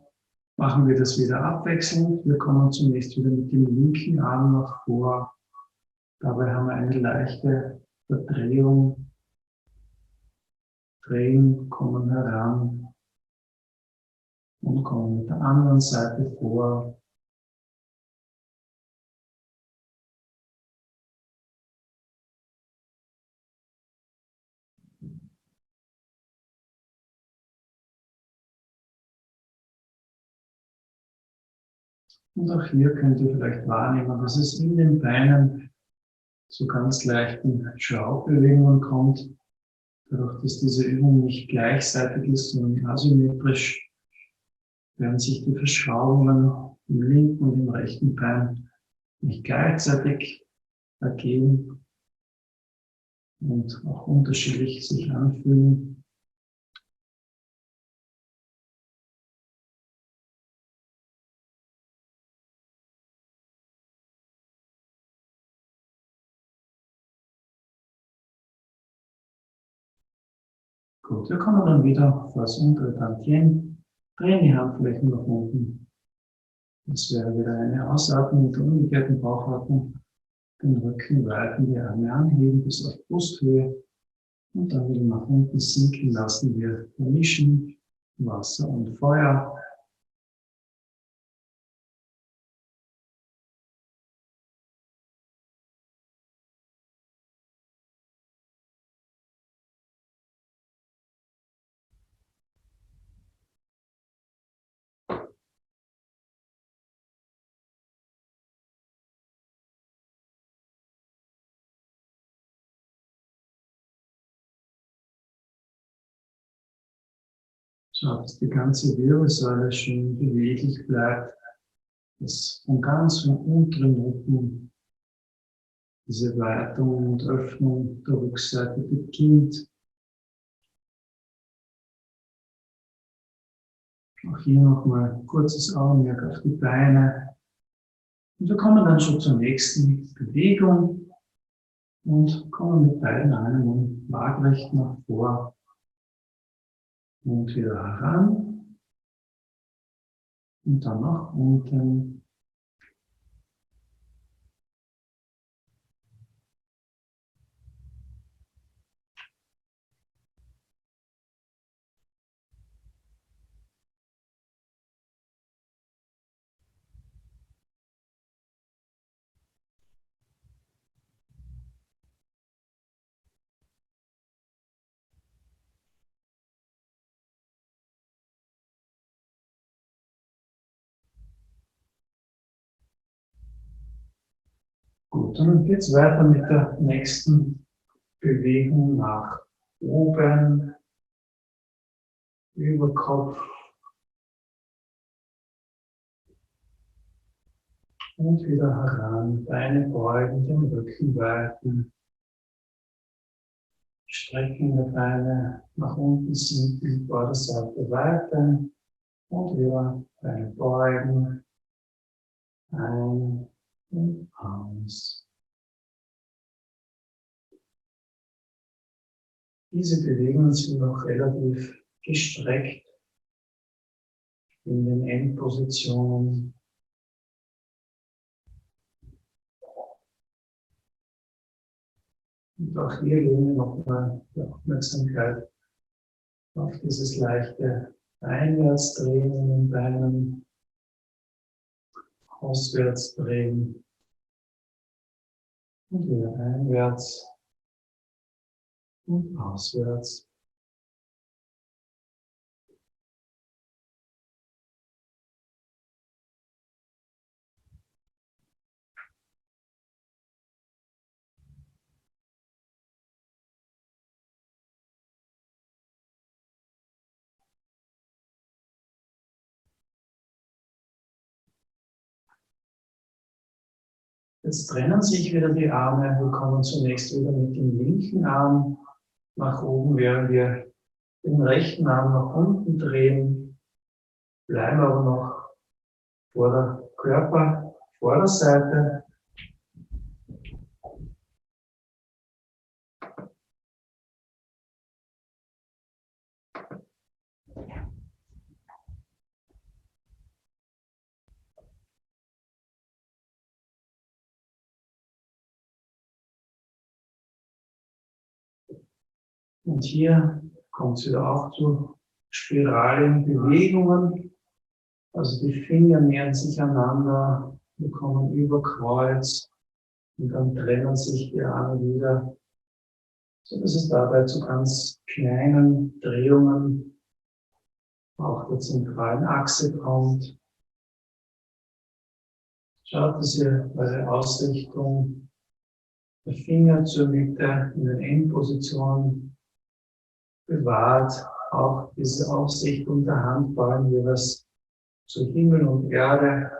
machen wir das wieder abwechselnd. Wir kommen zunächst wieder mit dem linken Arm nach vor. Dabei haben wir eine leichte Verdrehung, drehen, kommen heran und kommen mit der anderen Seite vor. Und auch hier könnt ihr vielleicht wahrnehmen, dass es in den Beinen zu ganz leichten Schraubbewegungen kommt. Dadurch, dass diese Übung nicht gleichseitig ist, sondern asymmetrisch, werden sich die Verschraubungen im linken und im rechten Bein nicht gleichzeitig ergeben und auch unterschiedlich sich anfühlen. Gut, wir kommen dann wieder vor das untere Tantien, drehen die Handflächen nach unten. Das wäre wieder eine Ausatmung mit der umgekehrten Bauchatmung. Den Rücken weiten, die Arme anheben bis auf Brusthöhe und dann wieder nach unten sinken lassen. Wir vermischen Wasser und Feuer. Schaut, dass die ganze Wirbelsäule schön beweglich bleibt, dass von ganz vom unteren Rücken diese Weitung und Öffnung der Rückseite beginnt. Auch hier nochmal kurzes Augenmerk auf die Beine. Und wir kommen dann schon zur nächsten Bewegung und kommen mit beiden Armen waagrecht nach vor und wieder heran und dann nach unten. Gut, und dann geht es weiter mit der nächsten Bewegung nach oben, über Kopf und wieder heran. Beine beugen, den Rücken weiten, strecken die Beine nach unten sinken, Vorderseite weiten und wieder Beine beugen, ein und aus. Diese Bewegungen sind noch relativ gestreckt in den Endpositionen. Und auch hier legen wir nochmal die Aufmerksamkeit auf dieses leichte Einwärtsdrehen in den Beinen, Auswärtsdrehen und wieder einwärts und auswärts. Jetzt trennen sich wieder die Arme. Wir kommen zunächst wieder mit dem linken Arm nach oben, während wir den rechten Arm nach unten drehen. Bleiben aber noch vor der Körpervorderseite. Und hier kommt es wieder auch zu spiralen Bewegungen. Also die Finger nähern sich aneinander, wir kommen über Kreuz und dann trennen sich die Arme wieder, sodass es dabei zu ganz kleinen Drehungen auch der zentralen Achse kommt. Schaut, dass ihr eure Ausrichtung der Finger zur Mitte in den Endpositionen bewahrt. Auch diese Ausrichtung der Handballen jeweils zu Himmel und Erde.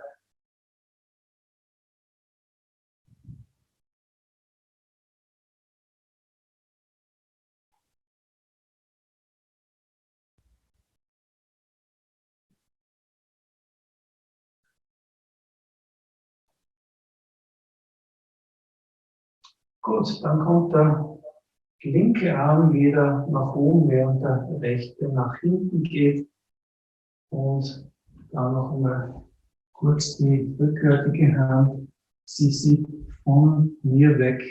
Gut, dann kommt der linke Arm wieder nach oben, während der rechte nach hinten geht. Und dann noch einmal kurz die rückwärtige Hand. Sie sieht von mir weg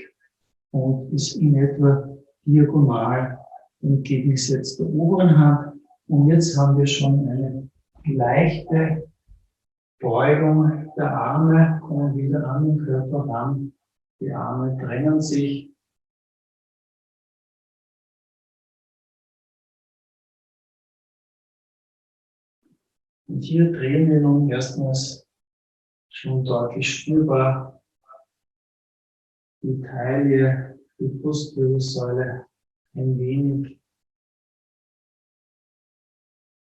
und ist in etwa diagonal entgegengesetzt der oberen Hand. Und jetzt haben wir schon eine leichte Beugung der Arme, kommen wieder an den Körper ran. Die Arme trennen sich. Und hier drehen wir nun erstmals schon deutlich spürbar die Taille, die Brustwirbelsäule ein wenig.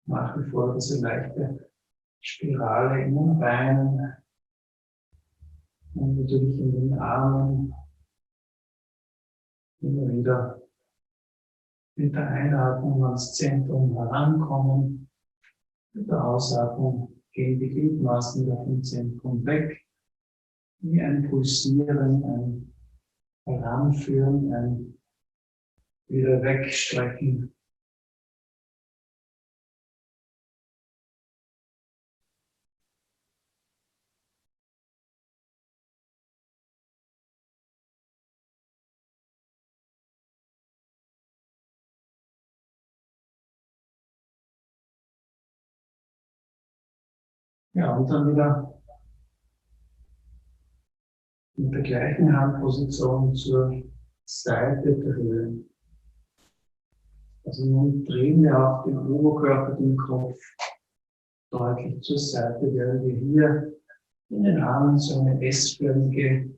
Nach wie vor diese leichte Spirale in den Beinen und natürlich in den Armen. Immer wieder mit der Einatmung ans Zentrum herankommen. Mit der Ausatmung gehen die Gliedmaßen vom Zentrum weg. Wie ein Pulsieren, ein Heranführen, ein wieder wegstrecken. Ja, und dann wieder mit der gleichen Handposition zur Seite drehen. Also nun drehen wir auch den Oberkörper, den Kopf deutlich zur Seite, während wir hier in den Armen so eine S-förmige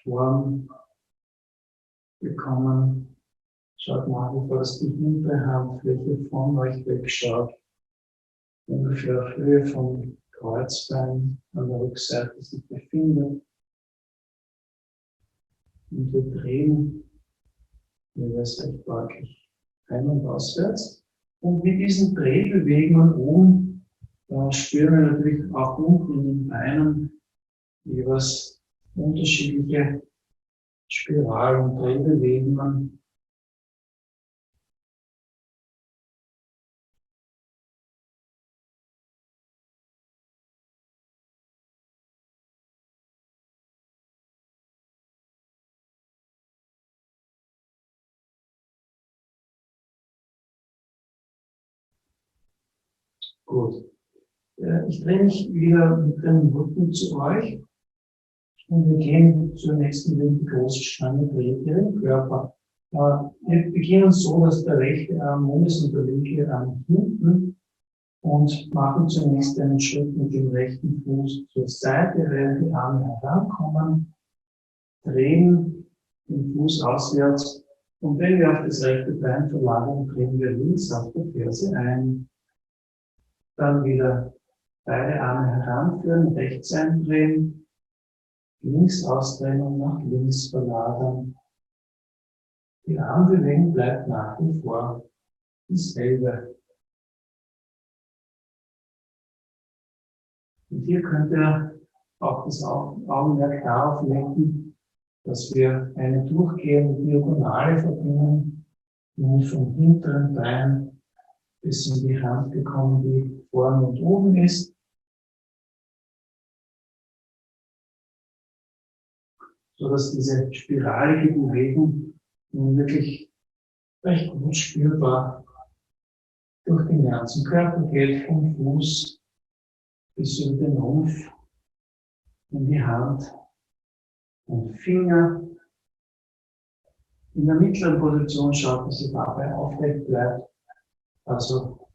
Form bekommen. Schaut nach wie vor, dass die hintere Handfläche von euch wegschaut. Ungefähr auf Höhe vom Kreuzbein an der Rückseite sich befindet. Und wir drehen jeweils recht deutlich ein- und auswärts. Und mit diesen Drehbewegungen oben spüren wir natürlich auch unten in den Beinen jeweils unterschiedliche Spiral- und Drehbewegungen. Gut. Ich drehe mich wieder mit dem Rücken zu euch und wir gehen zur nächsten linken Großstange, dreht ihr den Körper. Wir beginnen so, dass der rechte Arm oben ist und der linke Arm hinten und machen zunächst einen Schritt mit dem rechten Fuß zur Seite, während die Arme herankommen, drehen den Fuß auswärts und wenn wir auf das rechte Bein verlagern, drehen wir links auf der Ferse ein. Dann wieder beide Arme heranführen, rechts eindrehen, links ausdrehen und nach links verlagern. Die Armbewegung bleibt nach wie vor dieselbe. Und hier könnt ihr auch das Augenmerk darauf lenken, dass wir eine durchgehende Diagonale verbinden, nun vom hinteren Bein bis in die Hand gekommen, die vorne und oben ist. So dass diese spiralige Bewegung nun wirklich recht gut spürbar durch den ganzen Körper geht, vom Fuß bis über den Rumpf in die Hand und Finger. In der mittleren Position schaut, dass sie dabei aufrecht bleibt. Also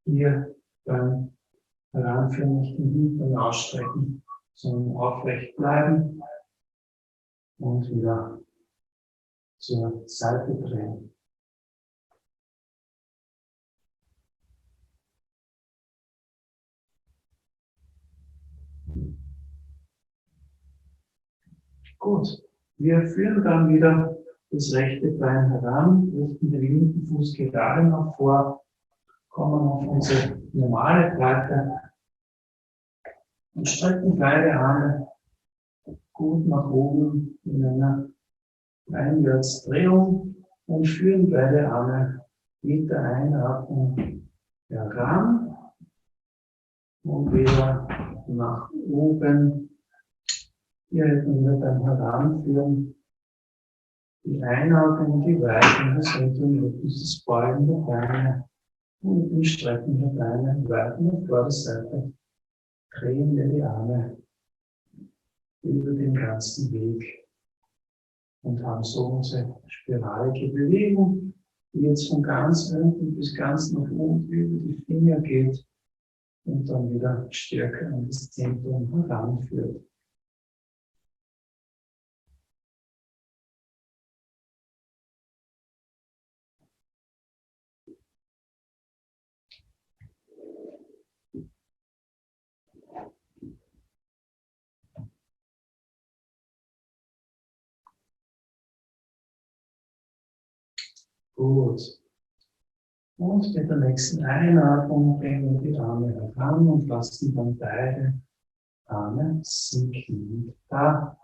hier beim Heranführen nicht den Hintern ausstrecken, sondern aufrecht bleiben und wieder zur Seite drehen. Gut, wir führen dann wieder das rechte Bein heran, richten den linken Fuß gerade nach vor, kommen auf unsere normale Breite und strecken beide Arme gut nach oben in einer Einwärtsdrehung und führen beide Arme mit der Einatmung heran und wieder nach oben. Hier hätten wir beim Heranführen die Einatmung, die Weitung des Hinterrückens, das Beugen der Beine und die Strecken der Beine weiten auf Vorderseite. Drehen wir die Arme über den ganzen Weg und haben so unsere spiralige Bewegung, die jetzt von ganz unten bis ganz nach oben über die Finger geht und dann wieder stärker an das Zentrum heranführt. Gut. Und mit der nächsten Einatmung bringen wir die Arme heran und lassen dann beide Arme sinken. Da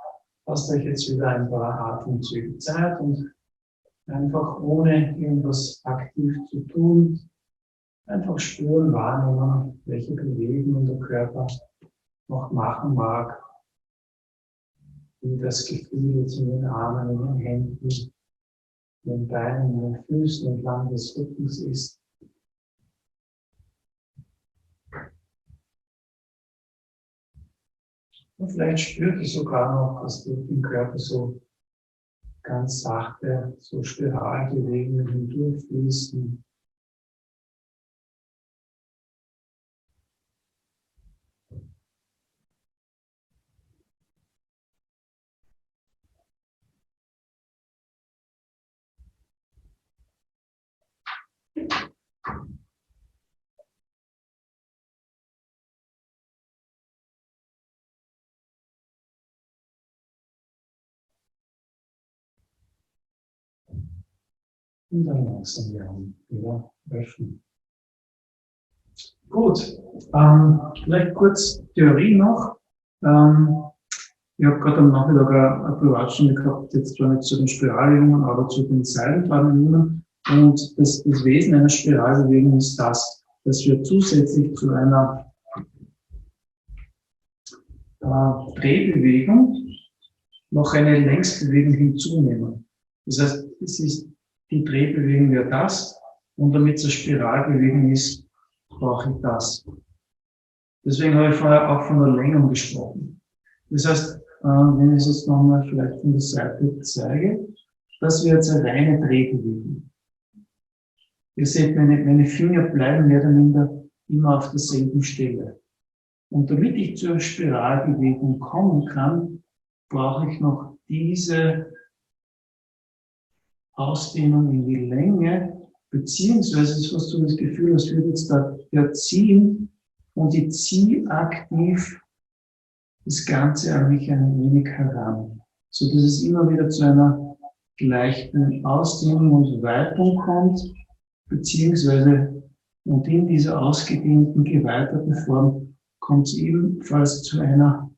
lasst euch jetzt wieder ein paar Atemzüge Zeit und einfach ohne irgendwas aktiv zu tun, einfach spüren, wahrnehmen, welche Bewegungen der Körper noch machen mag, wie das Gefühl jetzt in den Armen, in den Händen, in den Beinen, in den Füßen entlang des Rückens ist. Und vielleicht spürt ihr sogar noch, dass durch den Körper so ganz sachte, so Spiralbewegungen hindurchfließen. Und dann langsam die Augen wieder öffnen. Gut, vielleicht kurz Theorie noch. Ich habe gerade am Nachmittag eine Privatstunde gehabt, jetzt zwar nicht zu den Spiralübungen, aber zu den Seilbahnübungen. Und das Wesen einer Spiralbewegung ist das, dass wir zusätzlich zu einer Drehbewegung noch eine Längsbewegung hinzunehmen. Das heißt, es ist die Drehbewegung ja das, und damit es eine Spiralbewegung ist, brauche ich das. Deswegen habe ich vorher auch von der Längung gesprochen. Das heißt, wenn ich es jetzt nochmal vielleicht von der Seite zeige, das wäre jetzt eine reine Drehbewegung. Ihr seht, meine Finger bleiben mehr oder minder immer auf derselben Stelle. Und damit ich zur Spiralbewegung kommen kann, brauche ich noch diese Ausdehnung in die Länge, beziehungsweise es hast du das Gefühl, als würde jetzt der ziehen und ich ziehe aktiv das Ganze an mich ein wenig heran, so dass es immer wieder zu einer gleichen Ausdehnung und Weitung kommt, beziehungsweise und in dieser ausgedehnten, geweiterten Form kommt es ebenfalls zu einer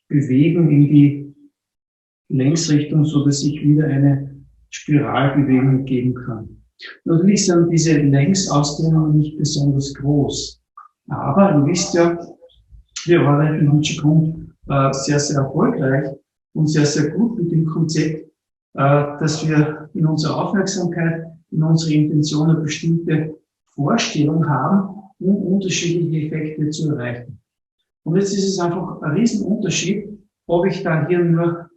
Bewegung in die Längsrichtung, so dass ich wieder eine Spiralbewegung geben kann. Natürlich sind diese Längsausdehnungen nicht besonders groß, aber ihr wisst ja, wir arbeiten im Qigong sehr, sehr erfolgreich und sehr, sehr gut mit dem Konzept, dass wir in unserer Aufmerksamkeit, in unserer Intention eine bestimmte Vorstellung haben, um unterschiedliche Effekte zu erreichen. Und jetzt ist es einfach ein Riesenunterschied, ob ich da hier nur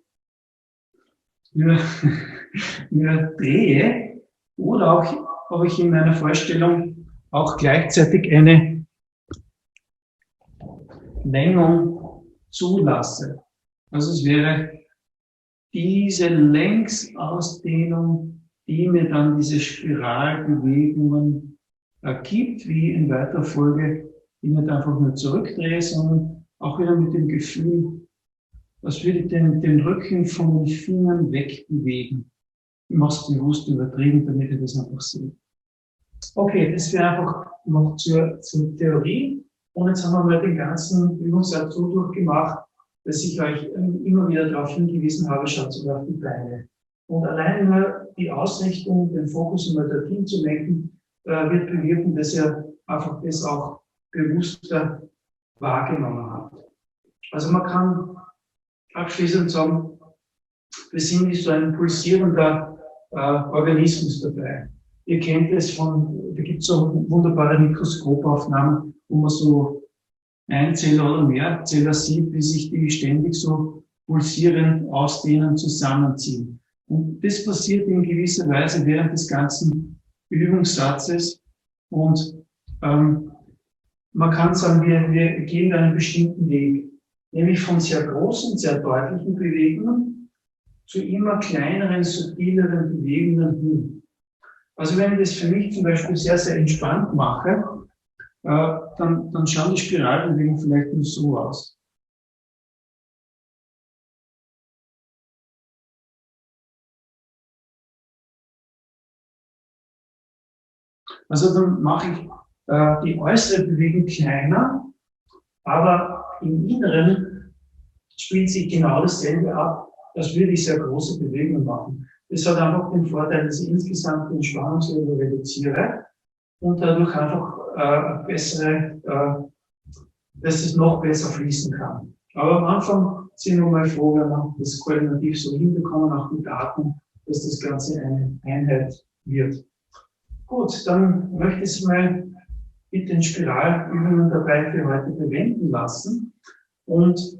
drehe oder auch, ob ich in meiner Vorstellung auch gleichzeitig eine Längung zulasse. Also es wäre diese Längsausdehnung, die mir dann diese Spiralbewegungen ergibt, wie in weiterer Folge, die nicht einfach nur zurückdrehe, sondern auch wieder mit dem Gefühl, als würde ich den Rücken von den Fingern wegbewegen. Ich mache es bewusst übertrieben, damit ihr das einfach seht. Okay, das wäre einfach noch zur Theorie. Und jetzt haben wir mal den ganzen Übungssatz so durchgemacht, dass ich euch immer wieder darauf hingewiesen habe, schaut sogar auf die Beine. Und allein nur die Ausrichtung, den Fokus mal dorthin zu lenken, wird bewirken, dass ihr einfach das auch bewusster wahrgenommen habt. Also man kann abschließend sagen, wir sind wie so ein pulsierender Organismus dabei. Ihr kennt es da gibt es so wunderbare Mikroskopaufnahmen, wo man so Einzeller oder Mehrzähler sieht, wie sich die ständig so pulsierend ausdehnen, zusammenziehen. Und das passiert in gewisser Weise während des ganzen Übungssatzes. Und man kann sagen, wir gehen einen bestimmten Weg, nämlich von sehr großen, sehr deutlichen Bewegungen zu immer kleineren, subtileren Bewegungen hin. Also wenn ich das für mich zum Beispiel sehr, sehr entspannt mache, dann schauen die Spiralbewegungen vielleicht nur so aus. Also dann mache ich die äußere Bewegung kleiner, aber im Inneren spielt sich genau dasselbe ab, als würde ich sehr große Bewegungen machen. Das hat einfach den Vorteil, dass ich insgesamt den Spannungslevel reduziere und dadurch einfach dass es noch besser fließen kann. Aber am Anfang sind wir mal froh, wenn wir das koordinativ so hinbekommen, auch mit Atmung, dass das Ganze eine Einheit wird. Gut, dann möchte ich Sie mal mit den Spiralübungen dabei für heute bewenden lassen. Und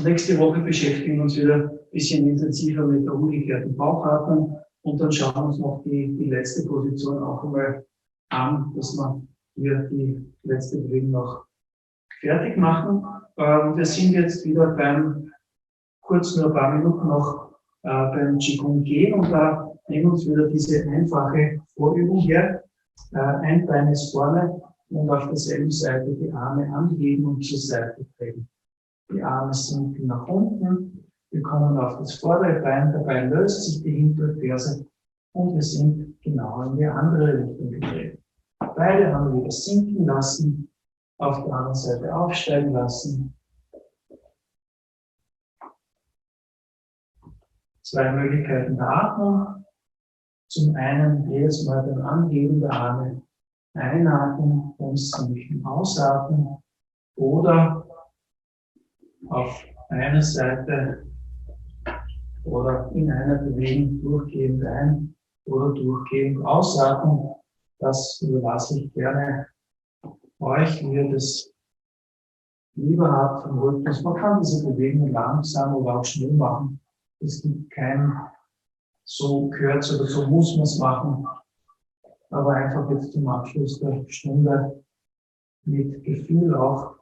nächste Woche beschäftigen wir uns wieder ein bisschen intensiver mit der umgekehrten Bauchatmung und dann schauen wir uns noch die letzte Position auch einmal an, dass wir hier die letzte Bewegung noch fertig machen. Wir sind jetzt wieder kurz nur ein paar Minuten noch beim Qigong gehen und da nehmen wir uns wieder diese einfache Vorübung her. Ein Bein ist vorne und auf derselben Seite die Arme anheben und zur Seite drehen. Die Arme sinken nach unten, wir kommen auf das vordere Bein, dabei löst sich die hintere Ferse und wir sind genau in die andere Richtung gedreht. Beide Arme wieder sinken lassen, auf der anderen Seite aufsteigen lassen. Zwei Möglichkeiten der Atmung. Zum einen jedes Mal beim Anheben der Arme einatmen und sinken, ausatmen oder auf einer Seite oder in einer Bewegung durchgehend ein oder durchgehend ausatmen. Das überlasse ich gerne euch, wie ihr das lieber habt vom Rhythmus. Man kann diese Bewegungen langsam oder auch schnell machen. Es gibt kein so gehört oder so muss man es machen. Aber einfach jetzt zum Abschluss der Stunde mit Gefühl auch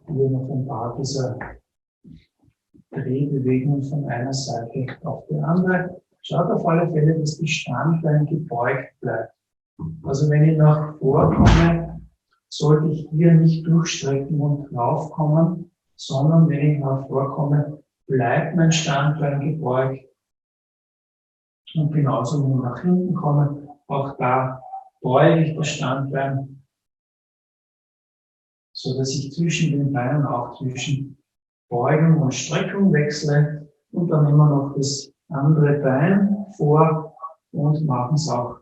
hier noch ein paar dieser Drehbewegungen von einer Seite auf die andere. Schaut auf alle Fälle, dass die Standbein gebeugt bleibt. Also wenn ich nach vorkomme, sollte ich hier nicht durchstrecken und raufkommen, sondern wenn ich nach vorkomme, bleibt mein Standbein gebeugt. Und genauso, wenn ich nach hinten komme, auch da beuge ich das Standbein, so dass ich zwischen den Beinen auch zwischen Beugung und Streckung wechsle und dann immer noch das andere Bein vor und machen es auch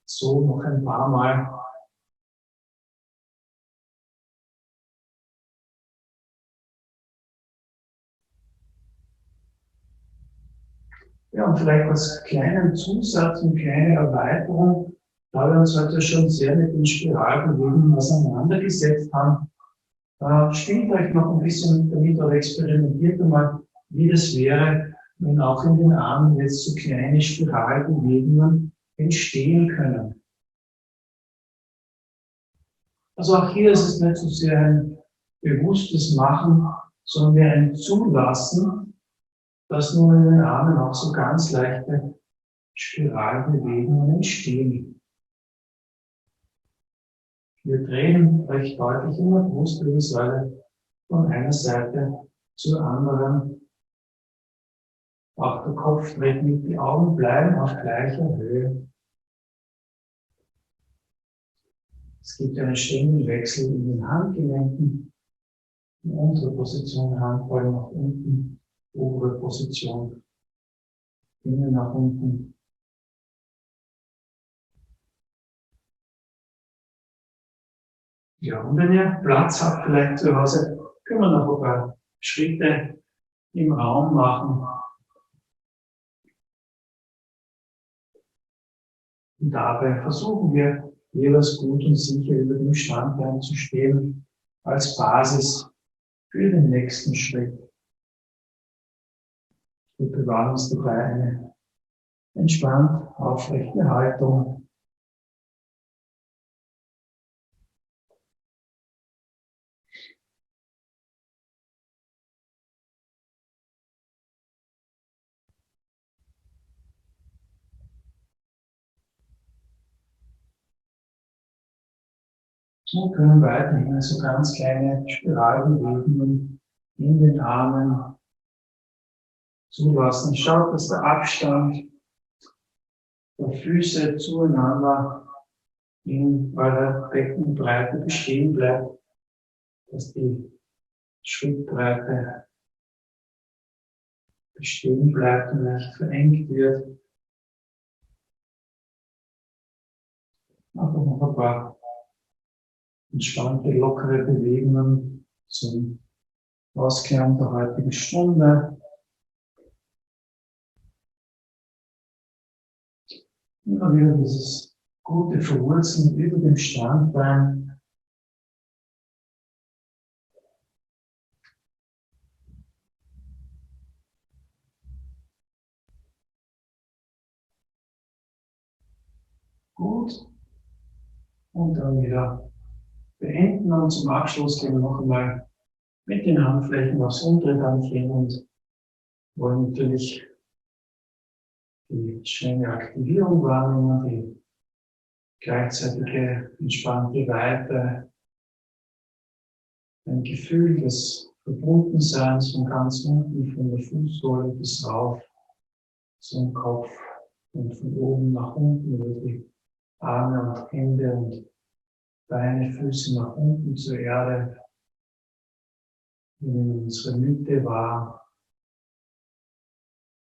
so noch ein paar Mal. Ja, und vielleicht als kleinen Zusatz und kleine Erweiterung, da wir uns heute schon sehr mit den Spiralbewegungen auseinandergesetzt haben, spielt euch noch ein bisschen damit oder experimentiert einmal, wie das wäre, wenn auch in den Armen jetzt so kleine Spiralbewegungen entstehen können. Also auch hier ist es nicht so sehr ein bewusstes Machen, sondern mehr ein Zulassen, dass nun in den Armen auch so ganz leichte Spiralbewegungen entstehen. Wir drehen recht deutlich immer Brustwirbelsäule von einer Seite zur anderen. Auch der Kopf dreht mit, die Augen bleiben auf gleicher Höhe. Es gibt einen ständigen Wechsel in den Handgelenken. Die untere Position, Handballen nach unten, obere Position, Finger nach unten. Ja, und wenn ihr Platz habt, vielleicht zu Hause, können wir noch ein paar Schritte im Raum machen. Und dabei versuchen wir, jeweils gut und sicher über dem Standbein zu stehen, als Basis für den nächsten Schritt. Wir bewahren uns dabei eine entspannt aufrechte Haltung. Und können weiterhin so ganz kleine Spiralbewegungen in den Armen zulassen. Schaut, dass der Abstand der Füße zueinander in eurer Beckenbreite bestehen bleibt, dass die Schrittbreite bestehen bleibt und nicht verengt wird. Einfach noch ein paar entspannte, lockere Bewegungen zum Ausklang der heutigen Stunde. Immer wieder dieses gute Verwurzeln über dem Standbein. Gut. Und dann wieder beenden und zum Abschluss gehen wir noch einmal mit den Handflächen aufs untere Handchen und wollen natürlich die schöne Aktivierung wahrnehmen, die gleichzeitige entspannte Weite, ein Gefühl des Verbundenseins von ganz unten, von der Fußsohle bis rauf zum Kopf und von oben nach unten über die Arme und Hände und Beine, Füße nach unten zur Erde. Wir nehmen unsere Mitte wahr.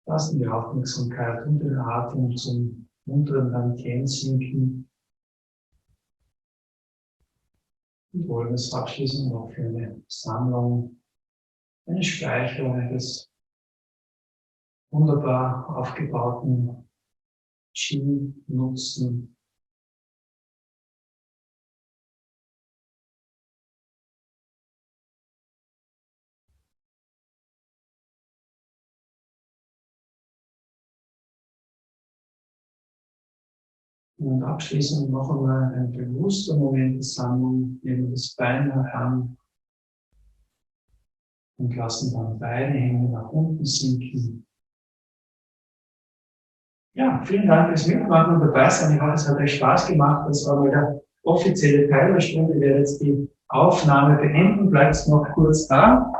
Lassen die Aufmerksamkeit und den Atem zum unteren Handchen sinken. Und wollen es abschließend noch für eine Sammlung, eine Speicherung des wunderbar aufgebauten Qi nutzen. Und abschließend noch einmal ein bewusster Moment der Sammlung, nehmen wir das Bein heran und lassen dann beide Hände nach unten sinken. Ja, vielen Dank fürs Mitmachen und dabei sein. Ich hoffe, es hat euch Spaß gemacht. Das war mal der offizielle Teil der Stunde. Ich werde jetzt die Aufnahme beenden. Bleibt noch kurz da.